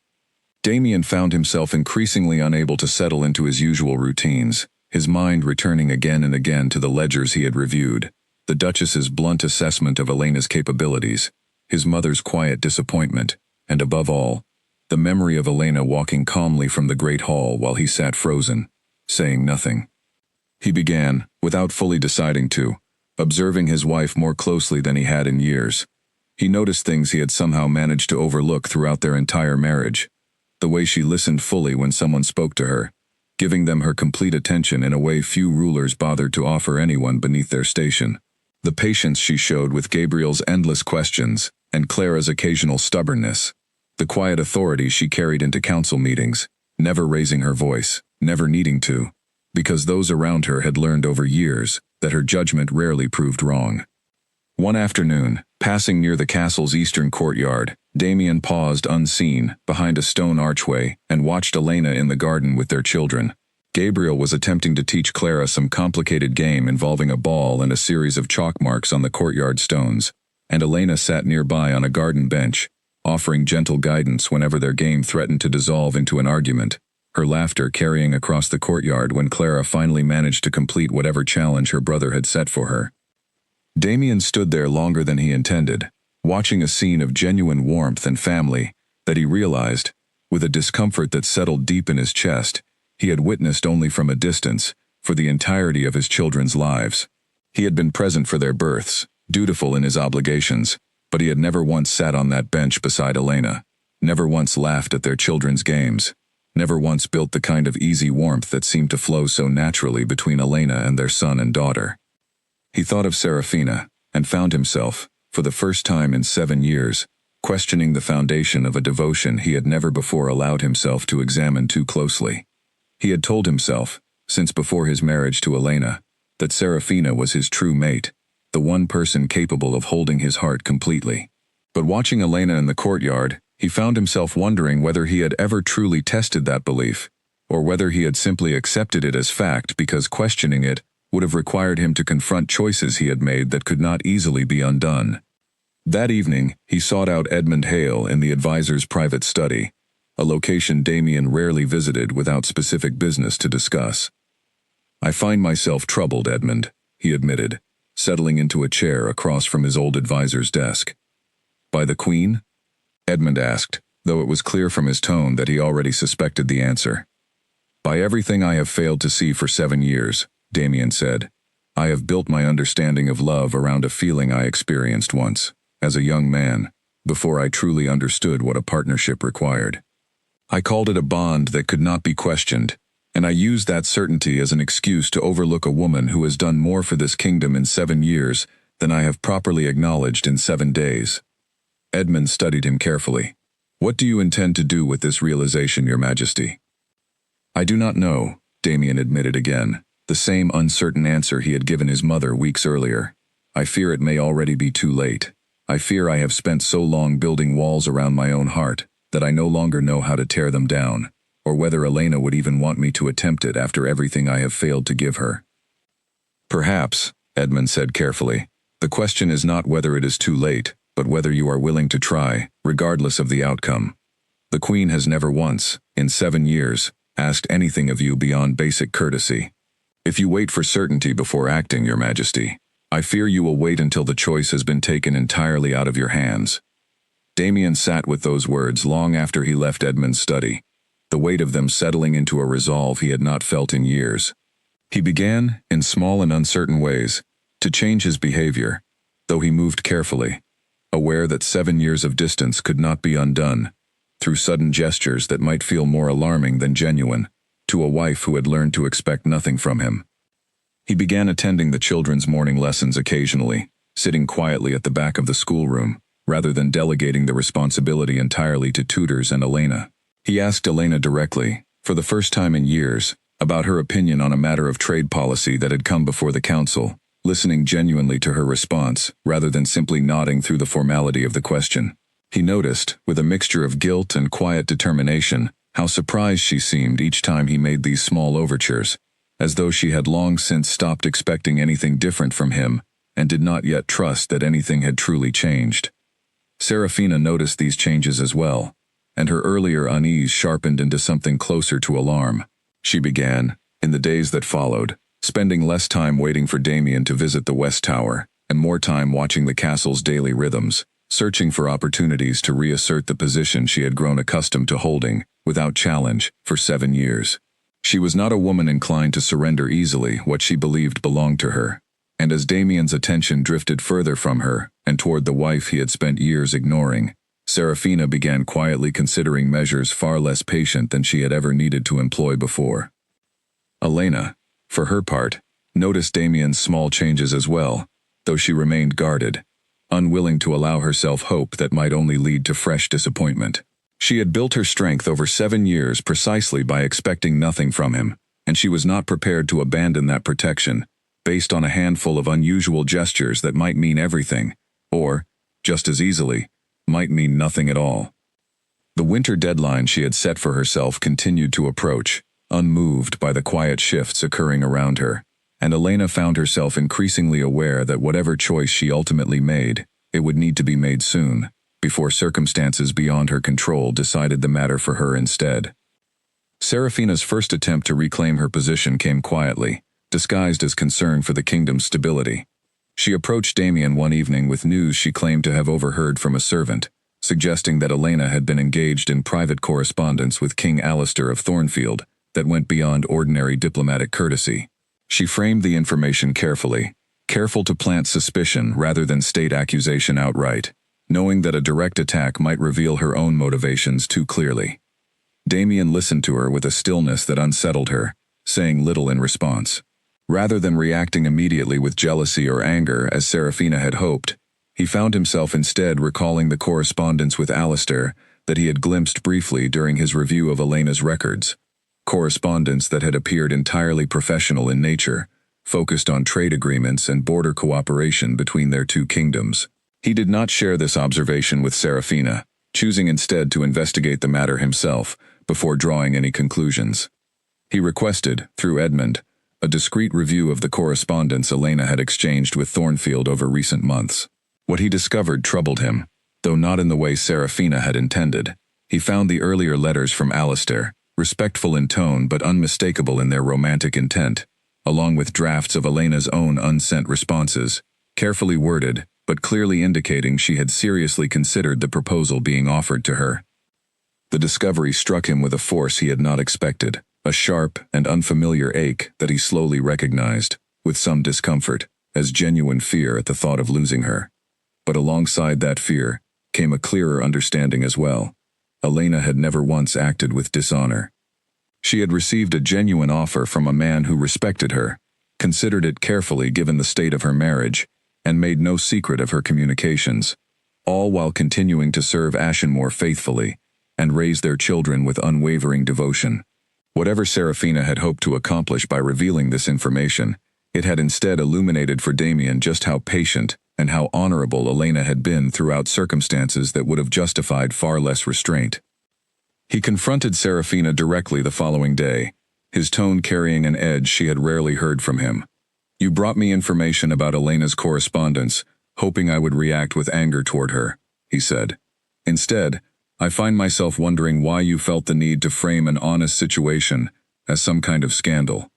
Damien found himself increasingly unable to settle into his usual routines, his mind returning again and again to the ledgers he had reviewed, the Duchess's blunt assessment of Elena's capabilities, his mother's quiet disappointment, and above all, the memory of Elena walking calmly from the great hall while he sat frozen, saying nothing. He began, without fully deciding to, observing his wife more closely than he had in years. He noticed things he had somehow managed to overlook throughout their entire marriage. The way she listened fully when someone spoke to her, giving them her complete attention in a way few rulers bothered to offer anyone beneath their station. The patience she showed with Gabriel's endless questions, and Clara's occasional stubbornness. The quiet authority she carried into council meetings, never raising her voice, never needing to, because those around her had learned over years that her judgment rarely proved wrong. One afternoon, passing near the castle's eastern courtyard, Damien paused unseen behind a stone archway and watched Elena in the garden with their children. Gabriel was attempting to teach Clara some complicated game involving a ball and a series of chalk marks on the courtyard stones, and Elena sat nearby on a garden bench, offering gentle guidance whenever their game threatened to dissolve into an argument, her laughter carrying across the courtyard when Clara finally managed to complete whatever challenge her brother had set for her. Damien stood there longer than he intended, watching a scene of genuine warmth and family that he realized, with a discomfort that settled deep in his chest, he had witnessed only from a distance for the entirety of his children's lives. He had been present for their births, dutiful in his obligations, but he had never once sat on that bench beside Elena, never once laughed at their children's games, never once built the kind of easy warmth that seemed to flow so naturally between Elena and their son and daughter. He thought of Serafina, and found himself, for the first time in 7 years, questioning the foundation of a devotion he had never before allowed himself to examine too closely. He had told himself, since before his marriage to Elena, that Serafina was his true mate, the one person capable of holding his heart completely. But watching Elena in the courtyard, he found himself wondering whether he had ever truly tested that belief, or whether he had simply accepted it as fact because questioning it would have required him to confront choices he had made that could not easily be undone. That evening, he sought out Edmund Hale in the advisor's private study, a location Damien rarely visited without specific business to discuss. "I find myself troubled, Edmund," he admitted, settling into a chair across from his old advisor's desk. "By the Queen?" Edmund asked, though it was clear from his tone that he already suspected the answer. "By everything I have failed to see for 7 years, Damien said. "I have built my understanding of love around a feeling I experienced once, as a young man, before I truly understood what a partnership required. I called it a bond that could not be questioned, and I used that certainty as an excuse to overlook a woman who has done more for this kingdom in 7 years than I have properly acknowledged in 7 days. Edmund studied him carefully. "What do you intend to do with this realization, Your Majesty?" I do not know, Damien admitted again, the same uncertain answer he had given his mother weeks earlier. I fear it may already be too late. I fear I have spent so long building walls around my own heart that I no longer know how to tear them down, or whether Elena would even want me to attempt it after everything I have failed to give her. Perhaps, Edmund said carefully, the question is not whether it is too late, but whether you are willing to try, regardless of the outcome. The Queen has never once, in 7 years, asked anything of you beyond basic courtesy. If you wait for certainty before acting, Your Majesty, I fear you will wait until the choice has been taken entirely out of your hands. Damien sat with those words long after he left Edmund's study, the weight of them settling into a resolve he had not felt in years. He began, in small and uncertain ways, to change his behavior, though he moved carefully, aware that 7 years of distance could not be undone, through sudden gestures that might feel more alarming than genuine, to a wife who had learned to expect nothing from him. He began attending the children's morning lessons occasionally, sitting quietly at the back of the schoolroom, rather than delegating the responsibility entirely to tutors and Elena. He asked Elena directly, for the first time in years, about her opinion on a matter of trade policy that had come before the council, listening genuinely to her response, rather than simply nodding through the formality of the question. He noticed, with a mixture of guilt and quiet determination, how surprised she seemed each time he made these small overtures, as though she had long since stopped expecting anything different from him, and did not yet trust that anything had truly changed. Serafina noticed these changes as well, and her earlier unease sharpened into something closer to alarm. She began, in the days that followed, spending less time waiting for Damien to visit the West Tower, and more time watching the castle's daily rhythms, searching for opportunities to reassert the position she had grown accustomed to holding, without challenge, for 7 years. She was not a woman inclined to surrender easily what she believed belonged to her, and as Damien's attention drifted further from her, and toward the wife he had spent years ignoring, Serafina began quietly considering measures far less patient than she had ever needed to employ before. Elena, for her part, noticed Damien's small changes as well, though she remained guarded, unwilling to allow herself hope that might only lead to fresh disappointment. She had built her strength over 7 years precisely by expecting nothing from him, and she was not prepared to abandon that protection, based on a handful of unusual gestures that might mean everything, or, just as easily, might mean nothing at all. The winter deadline she had set for herself continued to approach, unmoved by the quiet shifts occurring around her, and Elena found herself increasingly aware that whatever choice she ultimately made, it would need to be made soon, before circumstances beyond her control decided the matter for her instead. Serafina's first attempt to reclaim her position came quietly, disguised as concern for the kingdom's stability. She approached Damien one evening with news she claimed to have overheard from a servant, suggesting that Elena had been engaged in private correspondence with King Alistair of Thornfield that went beyond ordinary diplomatic courtesy. She framed the information carefully, careful to plant suspicion rather than state accusation outright, knowing that a direct attack might reveal her own motivations too clearly. Damien listened to her with a stillness that unsettled her, saying little in response. Rather than reacting immediately with jealousy or anger as Serafina had hoped, he found himself instead recalling the correspondence with Alistair that he had glimpsed briefly during his review of Elena's records, correspondence that had appeared entirely professional in nature, focused on trade agreements and border cooperation between their two kingdoms. He did not share this observation with Serafina, choosing instead to investigate the matter himself before drawing any conclusions. He requested, through Edmund, a discreet review of the correspondence Elena had exchanged with Thornfield over recent months. What he discovered troubled him, though not in the way Serafina had intended. He found the earlier letters from Alistair, respectful in tone but unmistakable in their romantic intent, along with drafts of Elena's own unsent responses, carefully worded, but clearly indicating she had seriously considered the proposal being offered to her. The discovery struck him with a force he had not expected, a sharp and unfamiliar ache that he slowly recognized, with some discomfort, as genuine fear at the thought of losing her. But alongside that fear came a clearer understanding as well. Elena had never once acted with dishonor. She had received a genuine offer from a man who respected her, considered it carefully given the state of her marriage, and made no secret of her communications, all while continuing to serve Ashenmore faithfully and raise their children with unwavering devotion. Whatever Serafina had hoped to accomplish by revealing this information, it had instead illuminated for Damien just how patient and how honorable Elena had been throughout circumstances that would have justified far less restraint. He confronted Serafina directly the following day, his tone carrying an edge she had rarely heard from him. "You brought me information about Elena's correspondence, hoping I would react with anger toward her," he said. "Instead, I find myself wondering why you felt the need to frame an honest situation as some kind of scandal."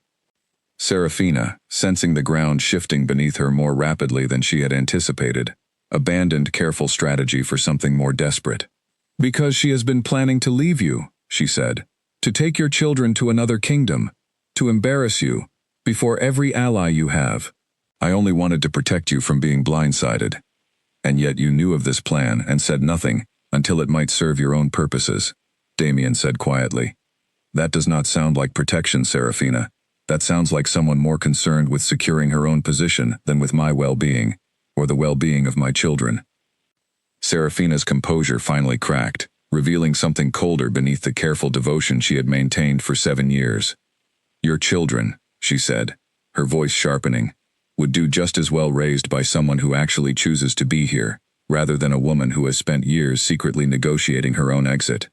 Serafina, sensing the ground shifting beneath her more rapidly than she had anticipated, abandoned careful strategy for something more desperate. "Because she has been planning to leave you," she said, "to take your children to another kingdom, to embarrass you, before every ally you have. I only wanted to protect you from being blindsided. And yet you knew of this plan and said nothing until it might serve your own purposes," Damien said quietly. "That does not sound like protection, Serafina. That sounds like someone more concerned with securing her own position than with my well-being, or the well-being of my children." Serafina's composure finally cracked, revealing something colder beneath the careful devotion she had maintained for 7 years. "Your children," she said, her voice sharpening, "would do just as well raised by someone who actually chooses to be here, rather than a woman who has spent years secretly negotiating her own exit."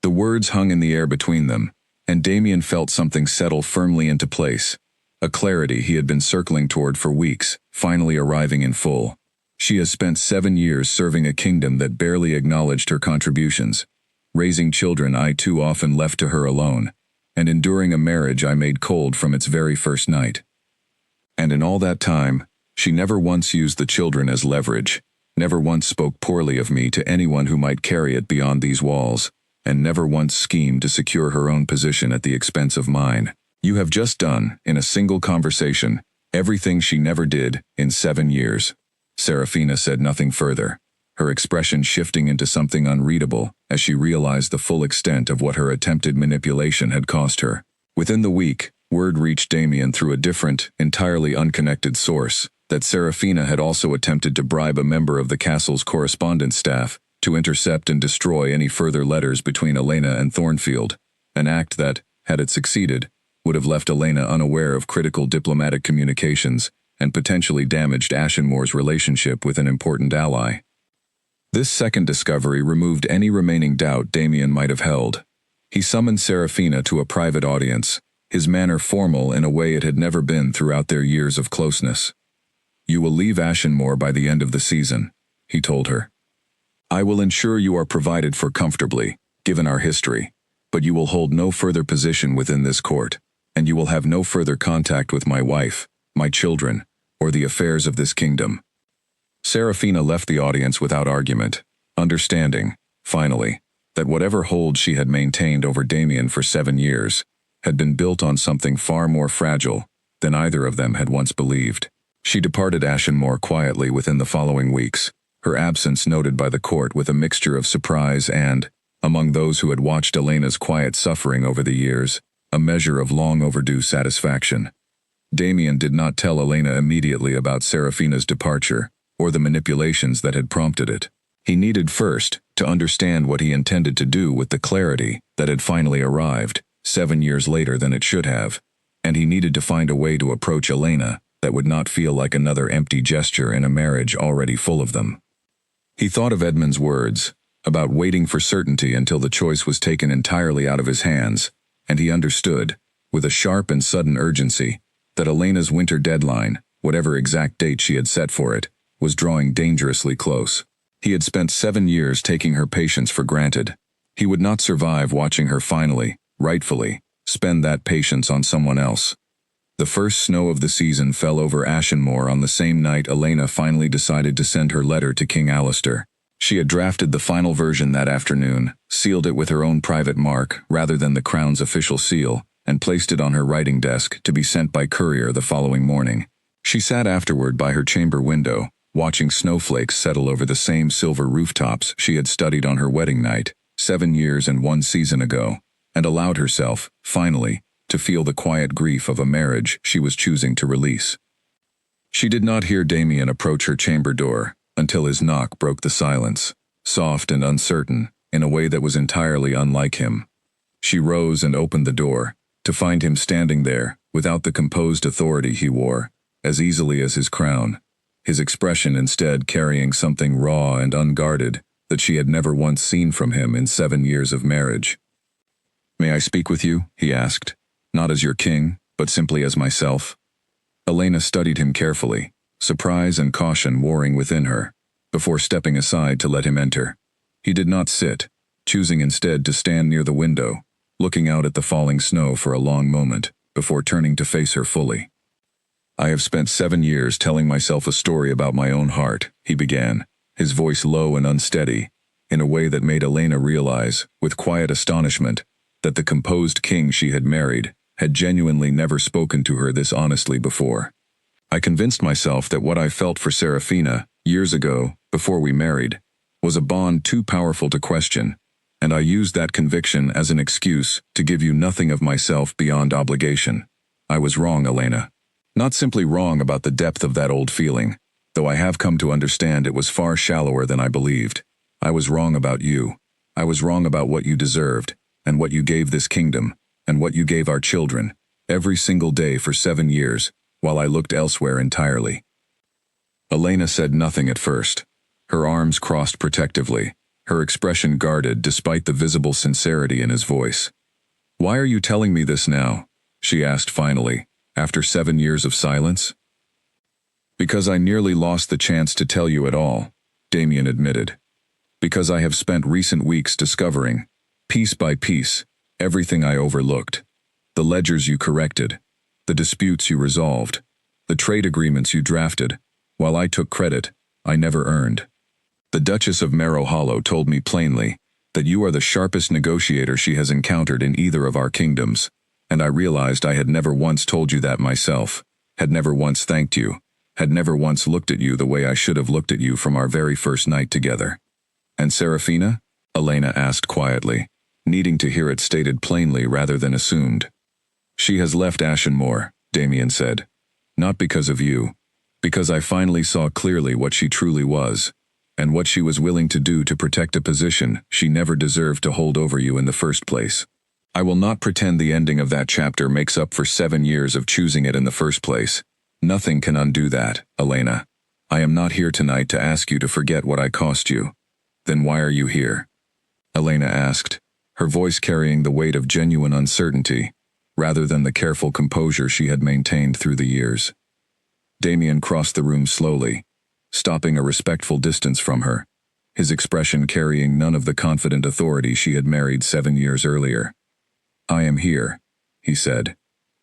The words hung in the air between them, and Damien felt something settle firmly into place, a clarity he had been circling toward for weeks, finally arriving in full. She has spent 7 years serving a kingdom that barely acknowledged her contributions, raising children I too often left to her alone, and enduring a marriage I made cold from its very first night. And in all that time, she never once used the children as leverage, never once spoke poorly of me to anyone who might carry it beyond these walls, and never once schemed to secure her own position at the expense of mine. You have just done, in a single conversation, everything she never did in 7 years. Serafina said nothing further, her expression shifting into something unreadable as she realized the full extent of what her attempted manipulation had cost her. Within the week, word reached Damien through a different, entirely unconnected source, that Serafina had also attempted to bribe a member of the castle's correspondence staff to intercept and destroy any further letters between Elena and Thornfield, an act that, had it succeeded, would have left Elena unaware of critical diplomatic communications and potentially damaged Ashenmoor's relationship with an important ally. This second discovery removed any remaining doubt Damien might have held. He summoned Serafina to a private audience, his manner formal in a way it had never been throughout their years of closeness. "You will leave Ashenmoor by the end of the season," he told her. "I will ensure you are provided for comfortably, given our history, but you will hold no further position within this court, and you will have no further contact with my wife, my children, or the affairs of this kingdom." Serafina left the audience without argument, understanding, finally, that whatever hold she had maintained over Damien for 7 years had been built on something far more fragile than either of them had once believed. She departed Ashenmoor quietly within the following weeks, her absence noted by the court with a mixture of surprise and, among those who had watched Elena's quiet suffering over the years, a measure of long overdue satisfaction. Damien did not tell Elena immediately about Serafina's departure, or the manipulations that had prompted it. He needed first to understand what he intended to do with the clarity that had finally arrived, 7 years later than it should have, and he needed to find a way to approach Elena that would not feel like another empty gesture in a marriage already full of them. He thought of Edmund's words, about waiting for certainty until the choice was taken entirely out of his hands, and he understood, with a sharp and sudden urgency, that Elena's winter deadline, whatever exact date she had set for it, was drawing dangerously close. He had spent 7 years taking her patience for granted. He would not survive watching her finally, rightfully, spend that patience on someone else. The first snow of the season fell over Ashenmoor on the same night Elena finally decided to send her letter to King Alistair. She had drafted the final version that afternoon, sealed it with her own private mark rather than the Crown's official seal, and placed it on her writing desk to be sent by courier the following morning. She sat afterward by her chamber window, watching snowflakes settle over the same silver rooftops she had studied on her wedding night, 7 years and 1 season ago, and allowed herself, finally, to feel the quiet grief of a marriage she was choosing to release. She did not hear Damien approach her chamber door until his knock broke the silence, soft and uncertain, in a way that was entirely unlike him. She rose and opened the door, to find him standing there, without the composed authority he wore, as easily as his crown, his expression instead carrying something raw and unguarded that she had never once seen from him in 7 years of marriage. "May I speak with you?" he asked, "not as your king, but simply as myself." Elena studied him carefully, surprise and caution warring within her, before stepping aside to let him enter. He did not sit, choosing instead to stand near the window, looking out at the falling snow for a long moment, before turning to face her fully. "I have spent 7 years telling myself a story about my own heart," he began, his voice low and unsteady, in a way that made Elena realize, with quiet astonishment, that the composed king she had married had genuinely never spoken to her this honestly before. "I convinced myself that what I felt for Serafina, years ago, before we married, was a bond too powerful to question, and I used that conviction as an excuse to give you nothing of myself beyond obligation. I was wrong, Elena. Not simply wrong about the depth of that old feeling, though I have come to understand it was far shallower than I believed. I was wrong about you. I was wrong about what you deserved, and what you gave this kingdom, and what you gave our children, every single day for 7 years, while I looked elsewhere entirely." Elena said nothing at first, her arms crossed protectively, her expression guarded despite the visible sincerity in his voice. "Why are you telling me this now?" she asked finally, after 7 years of silence. "Because I nearly lost the chance to tell you at all," Damien admitted. "Because I have spent recent weeks discovering, piece by piece, everything I overlooked. The ledgers you corrected, the disputes you resolved, the trade agreements you drafted, while I took credit I never earned. The Duchess of Marrow Hollow told me plainly that you are the sharpest negotiator she has encountered in either of our kingdoms, and I realized I had never once told you that myself, had never once thanked you, had never once looked at you the way I should have looked at you from our very first night together." "And Serafina?" Elena asked quietly, needing to hear it stated plainly rather than assumed. "She has left Ashenmore," Damien said. "Not because of you, because I finally saw clearly what she truly was, and what she was willing to do to protect a position she never deserved to hold over you in the first place. I will not pretend the ending of that chapter makes up for 7 years of choosing it in the first place. Nothing can undo that, Elena. I am not here tonight to ask you to forget what I cost you. Then why are you here?" Elena asked, her voice carrying the weight of genuine uncertainty, rather than the careful composure she had maintained through the years. Damien crossed the room slowly, stopping a respectful distance from her, his expression carrying none of the confident authority she had married 7 years earlier. "I am here," he said,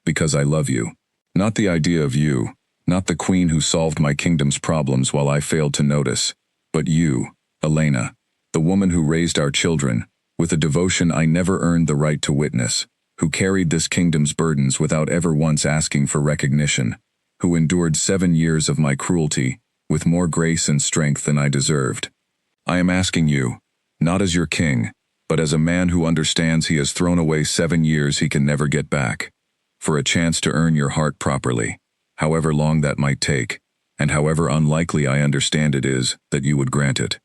"because I love you. Not the idea of you, not the queen who solved my kingdom's problems while I failed to notice, but you, Elena, the woman who raised our children, with a devotion I never earned the right to witness, who carried this kingdom's burdens without ever once asking for recognition, who endured 7 years of my cruelty, with more grace and strength than I deserved. I am asking you, not as your king, but as a man who understands he has thrown away 7 years he can never get back, for a chance to earn your heart properly, however long that might take, and however unlikely I understand it is that you would grant it."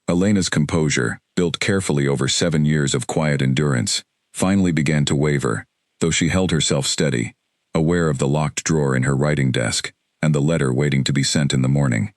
Elena's composure, built carefully over 7 years of quiet endurance, finally began to waver, though she held herself steady, aware of the locked drawer in her writing desk, and the letter waiting to be sent in the morning.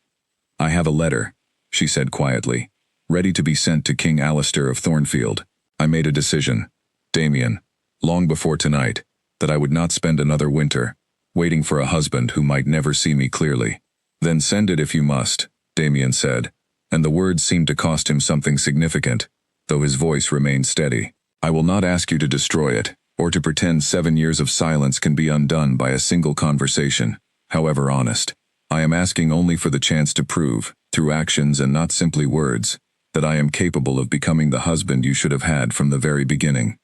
"I have a letter," she said quietly, "ready to be sent to King Alistair of Thornfield. I made a decision, Damien, long before tonight, that I would not spend another winter, waiting for a husband who might never see me clearly." "Then send it if you must," Damien said, and the words seemed to cost him something significant, though his voice remained steady. "I will not ask you to destroy it, or to pretend 7 years of silence can be undone by a single conversation, however honest. I am asking only for the chance to prove, through actions and not simply words, that I am capable of becoming the husband you should have had from the very beginning.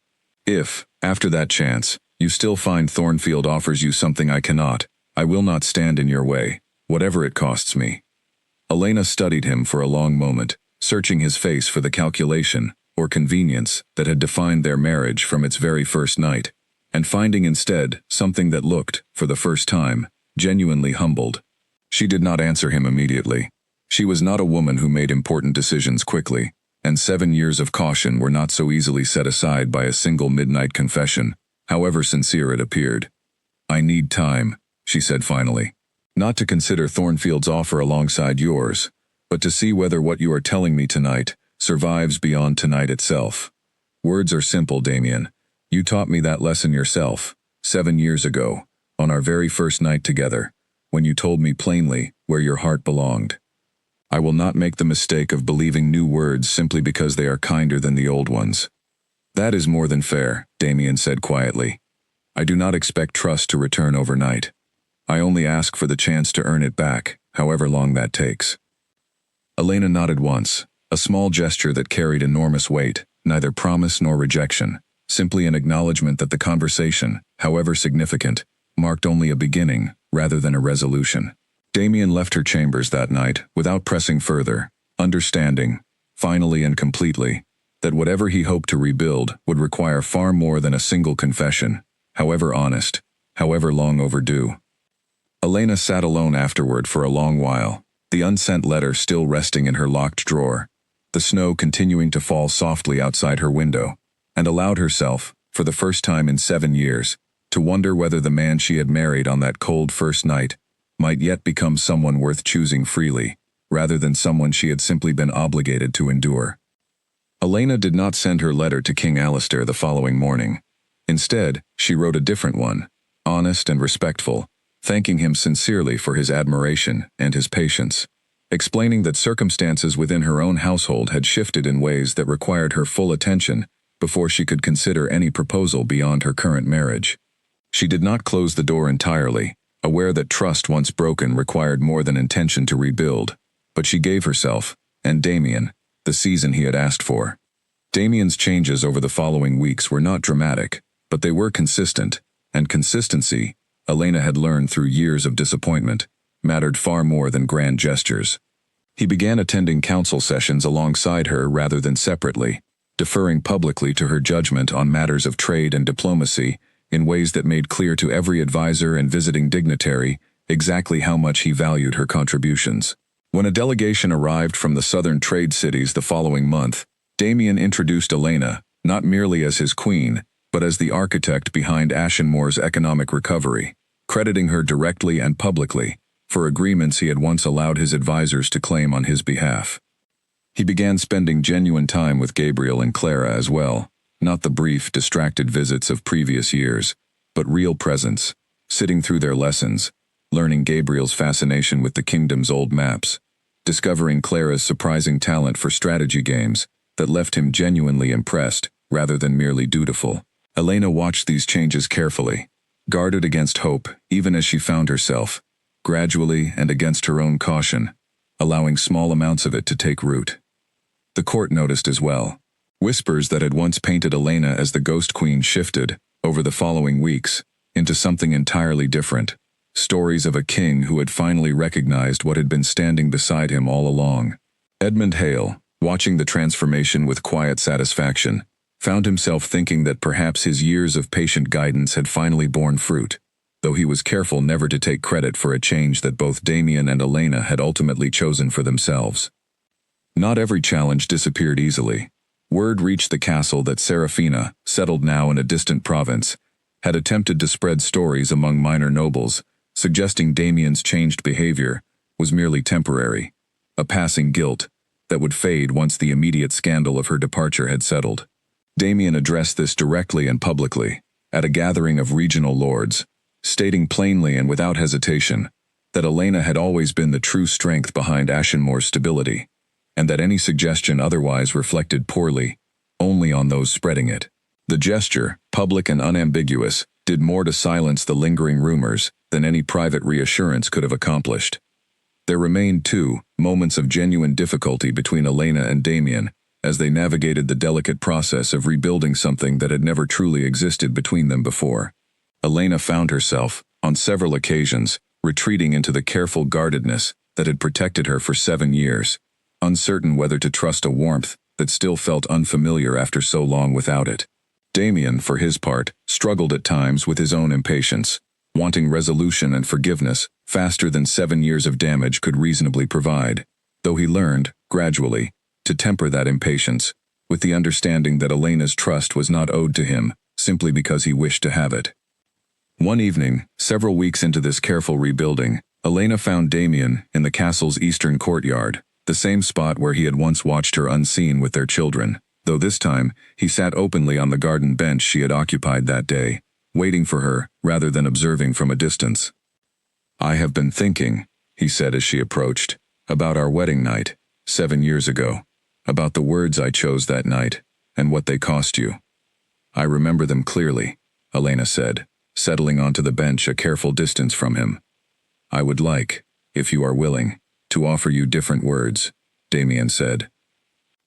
If, after that chance, you still find Thornfield offers you something I cannot, I will not stand in your way, whatever it costs me." Elena studied him for a long moment, searching his face for the calculation, or convenience, that had defined their marriage from its very first night, and finding instead something that looked, for the first time, genuinely humbled. She did not answer him immediately. She was not a woman who made important decisions quickly, and 7 years of caution were not so easily set aside by a single midnight confession, however sincere it appeared. "I need time," she said finally. "Not to consider Thornfield's offer alongside yours, but to see whether what you are telling me tonight survives beyond tonight itself. Words are simple, Damien. You taught me that lesson yourself, 7 years ago, on our very first night together, when you told me plainly where your heart belonged. I will not make the mistake of believing new words simply because they are kinder than the old ones." "That is more than fair," Damien said quietly. "I do not expect trust to return overnight. I only ask for the chance to earn it back, however long that takes." Elena nodded once, a small gesture that carried enormous weight, neither promise nor rejection, simply an acknowledgement that the conversation, however significant, marked only a beginning rather than a resolution. Damien left her chambers that night without pressing further, understanding, finally and completely, that whatever he hoped to rebuild would require far more than a single confession, however honest, however long overdue. Elena sat alone afterward for a long while, the unsent letter still resting in her locked drawer, the snow continuing to fall softly outside her window, and allowed herself, for the first time in 7 years, to wonder whether the man she had married on that cold first night might yet become someone worth choosing freely, rather than someone she had simply been obligated to endure. Elena did not send her letter to King Alistair the following morning. Instead, she wrote a different one, honest and respectful, thanking him sincerely for his admiration and his patience, explaining that circumstances within her own household had shifted in ways that required her full attention before she could consider any proposal beyond her current marriage. She did not close the door entirely, aware that trust once broken required more than intention to rebuild, but she gave herself, and Damien, the season he had asked for. Damien's changes over the following weeks were not dramatic, but they were consistent, and consistency, Elena had learned through years of disappointment, mattered far more than grand gestures. He began attending council sessions alongside her rather than separately, deferring publicly to her judgment on matters of trade and diplomacy in ways that made clear to every advisor and visiting dignitary exactly how much he valued her contributions. When a delegation arrived from the southern trade cities the following month, Damien introduced Elena, not merely as his queen, but as the architect behind Ashenmoor's economic recovery, crediting her directly and publicly for agreements he had once allowed his advisors to claim on his behalf. He began spending genuine time with Gabriel and Clara as well, not the brief, distracted visits of previous years, but real presence, sitting through their lessons, learning Gabriel's fascination with the kingdom's old maps, discovering Clara's surprising talent for strategy games that left him genuinely impressed rather than merely dutiful. Elena watched these changes carefully, guarded against hope even as she found herself, gradually and against her own caution, allowing small amounts of it to take root. The court noticed as well. Whispers that had once painted Elena as the ghost queen shifted, over the following weeks, into something entirely different. Stories of a king who had finally recognized what had been standing beside him all along. Edmund Hale, watching the transformation with quiet satisfaction, found himself thinking that perhaps his years of patient guidance had finally borne fruit, though he was careful never to take credit for a change that both Damien and Elena had ultimately chosen for themselves. Not every challenge disappeared easily. Word reached the castle that Serafina, settled now in a distant province, had attempted to spread stories among minor nobles, suggesting Damien's changed behavior was merely temporary, a passing guilt that would fade once the immediate scandal of her departure had settled. Damien addressed this directly and publicly, at a gathering of regional lords, stating plainly and without hesitation that Elena had always been the true strength behind Ashenmoor's stability, and that any suggestion otherwise reflected poorly only on those spreading it. The gesture, public and unambiguous, did more to silence the lingering rumors than any private reassurance could have accomplished. There remained, too, moments of genuine difficulty between Elena and Damien as they navigated the delicate process of rebuilding something that had never truly existed between them before. Elena found herself, on several occasions, retreating into the careful guardedness that had protected her for 7 years, uncertain whether to trust a warmth that still felt unfamiliar after so long without it. Damien, for his part, struggled at times with his own impatience, wanting resolution and forgiveness faster than 7 years of damage could reasonably provide, though he learned, gradually, to temper that impatience, with the understanding that Elena's trust was not owed to him simply because he wished to have it. One evening, several weeks into this careful rebuilding, Elena found Damien in the castle's eastern courtyard, the same spot where he had once watched her unseen with their children, though this time he sat openly on the garden bench she had occupied that day, waiting for her rather than observing from a distance. "I have been thinking," he said as she approached, "about our wedding night, 7 years ago, about the words I chose that night, and what they cost you." "I remember them clearly," Elena said, settling onto the bench a careful distance from him. "I would like, if you are willing, to offer you different words," Damien said.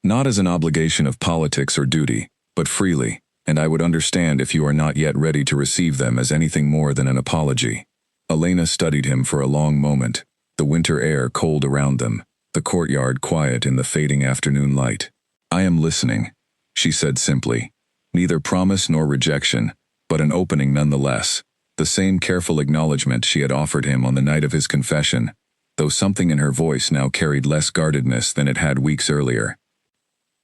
"Not as an obligation of politics or duty, but freely, and I would understand if you are not yet ready to receive them as anything more than an apology." Elena studied him for a long moment, the winter air cold around them, the courtyard quiet in the fading afternoon light. "I am listening," she said simply. Neither promise nor rejection, but an opening nonetheless, the same careful acknowledgement she had offered him on the night of his confession, though something in her voice now carried less guardedness than it had weeks earlier.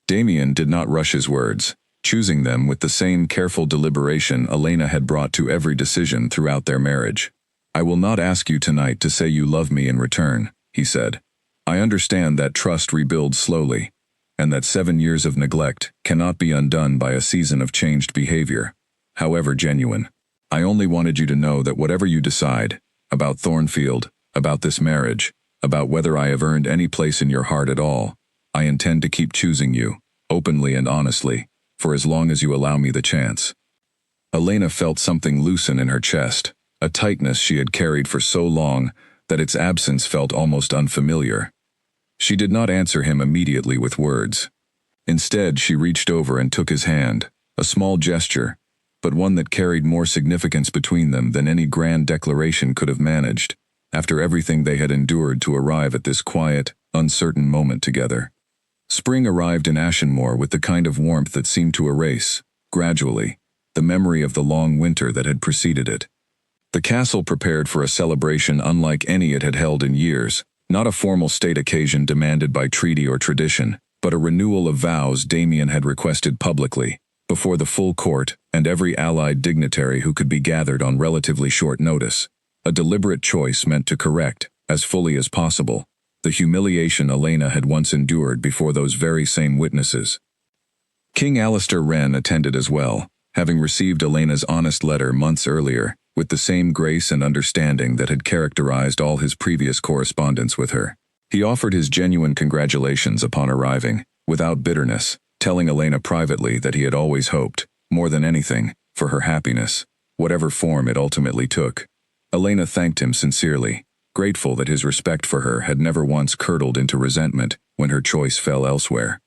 Damien did not rush his words, choosing them with the same careful deliberation Elena had brought to every decision throughout their marriage. "I will not ask you tonight to say you love me in return," he said. "I understand that trust rebuilds slowly, and that 7 years of neglect cannot be undone by a season of changed behavior, however genuine. I only wanted you to know that whatever you decide, about Thornfield, about this marriage, about whether I have earned any place in your heart at all, I intend to keep choosing you, openly and honestly, for as long as you allow me the chance." Elena felt something loosen in her chest, a tightness she had carried for so long that its absence felt almost unfamiliar. She did not answer him immediately with words. Instead, she reached over and took his hand, a small gesture, but one that carried more significance between them than any grand declaration could have managed, after everything they had endured to arrive at this quiet, uncertain moment together. Spring arrived in Ashenmore with the kind of warmth that seemed to erase, gradually, the memory of the long winter that had preceded it. The castle prepared for a celebration unlike any it had held in years, not a formal state occasion demanded by treaty or tradition, but a renewal of vows Damien had requested publicly, before the full court and every allied dignitary who could be gathered on relatively short notice. A deliberate choice meant to correct, as fully as possible, the humiliation Elena had once endured before those very same witnesses. King Alistair Wren attended as well, having received Elena's honest letter months earlier, with the same grace and understanding that had characterized all his previous correspondence with her. He offered his genuine congratulations upon arriving, without bitterness, telling Elena privately that he had always hoped, more than anything, for her happiness, whatever form it ultimately took. Elena thanked him sincerely, grateful that his respect for her had never once curdled into resentment when her choice fell elsewhere.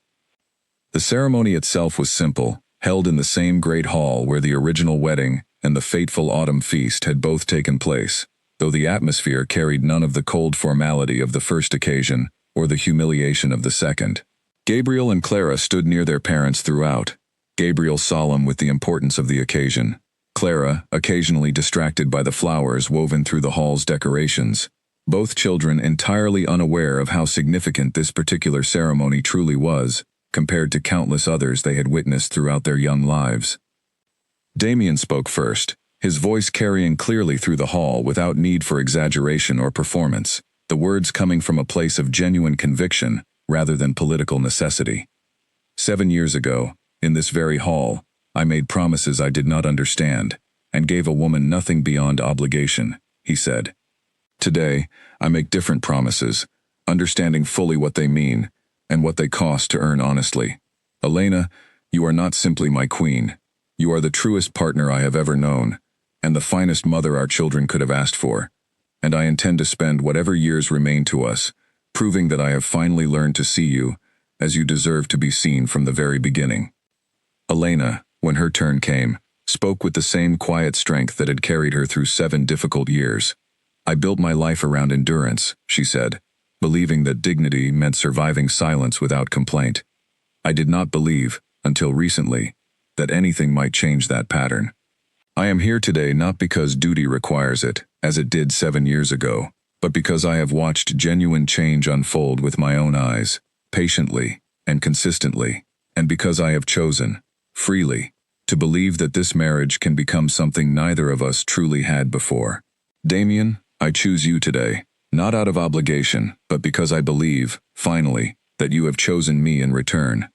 The ceremony itself was simple, held in the same great hall where the original wedding and the fateful autumn feast had both taken place, though the atmosphere carried none of the cold formality of the first occasion or the humiliation of the second. Gabriel and Clara stood near their parents throughout, Gabriel solemn with the importance of the occasion, Clara occasionally distracted by the flowers woven through the hall's decorations, both children entirely unaware of how significant this particular ceremony truly was, compared to countless others they had witnessed throughout their young lives. Damien spoke first, his voice carrying clearly through the hall without need for exaggeration or performance, the words coming from a place of genuine conviction rather than political necessity. 7 years ago, in this very hall, I made promises I did not understand, and gave a woman nothing beyond obligation, he said. Today, I make different promises, understanding fully what they mean, and what they cost to earn honestly. Elena, you are not simply my queen. You are the truest partner I have ever known, and the finest mother our children could have asked for, and I intend to spend whatever years remain to us, proving that I have finally learned to see you, as you deserve to be seen from the very beginning. Elena, when her turn came, spoke with the same quiet strength that had carried her through 7 difficult years. I built my life around endurance, she said, believing that dignity meant surviving silence without complaint. I did not believe, until recently, that anything might change that pattern. I am here today not because duty requires it, as it did 7 years ago, but because I have watched genuine change unfold with my own eyes, patiently, and consistently, and because I have chosen, freely, to believe that this marriage can become something neither of us truly had before. Damien, I choose you today, not out of obligation, but because I believe, finally, that you have chosen me in return."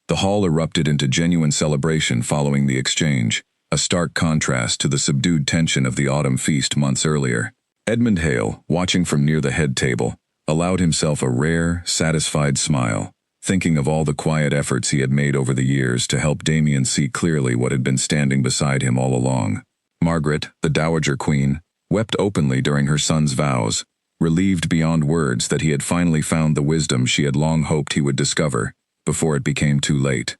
The hall erupted into genuine celebration following the exchange, a stark contrast to the subdued tension of the autumn feast months earlier. Edmund Hale, watching from near the head table, allowed himself a rare, satisfied smile, thinking of all the quiet efforts he had made over the years to help Damien see clearly what had been standing beside him all along. Margaret, the Dowager Queen, wept openly during her son's vows, relieved beyond words that he had finally found the wisdom she had long hoped he would discover, before it became too late.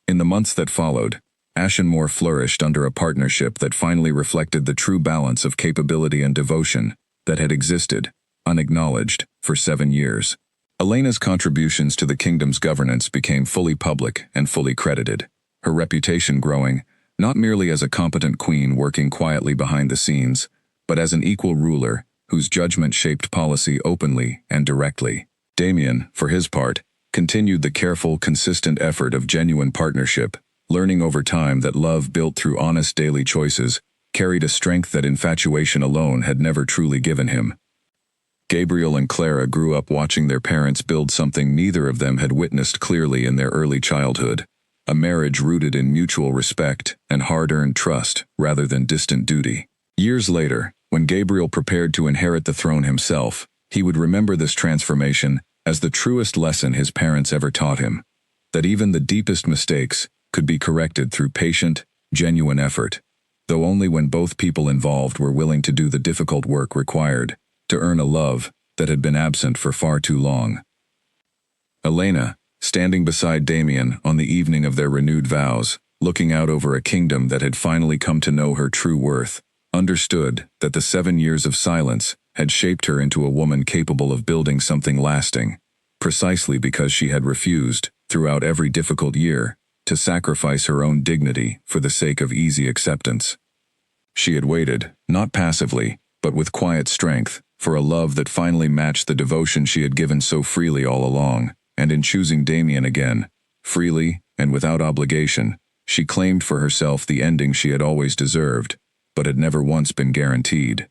In the months that followed, Ashenmore flourished under a partnership that finally reflected the true balance of capability and devotion that had existed, unacknowledged, for 7 years. Elena's contributions to the kingdom's governance became fully public and fully credited, her reputation growing, not merely as a competent queen working quietly behind the scenes, but as an equal ruler whose judgment shaped policy openly and directly. Damien, for his part, continued the careful, consistent effort of genuine partnership, learning over time that love built through honest daily choices carried a strength that infatuation alone had never truly given him. Gabriel and Clara grew up watching their parents build something neither of them had witnessed clearly in their early childhood, a marriage rooted in mutual respect and hard-earned trust rather than distant duty. Years later, when Gabriel prepared to inherit the throne himself, he would remember this transformation as the truest lesson his parents ever taught him, that even the deepest mistakes could be corrected through patient, genuine effort, though only when both people involved were willing to do the difficult work required to earn a love that had been absent for far too long. Elena, standing beside Damien on the evening of their renewed vows, looking out over a kingdom that had finally come to know her true worth, understood that the 7 years of silence had shaped her into a woman capable of building something lasting, precisely because she had refused, throughout every difficult year, to sacrifice her own dignity for the sake of easy acceptance. She had waited, not passively, but with quiet strength, for a love that finally matched the devotion she had given so freely all along, and in choosing Damien again, freely and without obligation, she claimed for herself the ending she had always deserved, but had never once been guaranteed.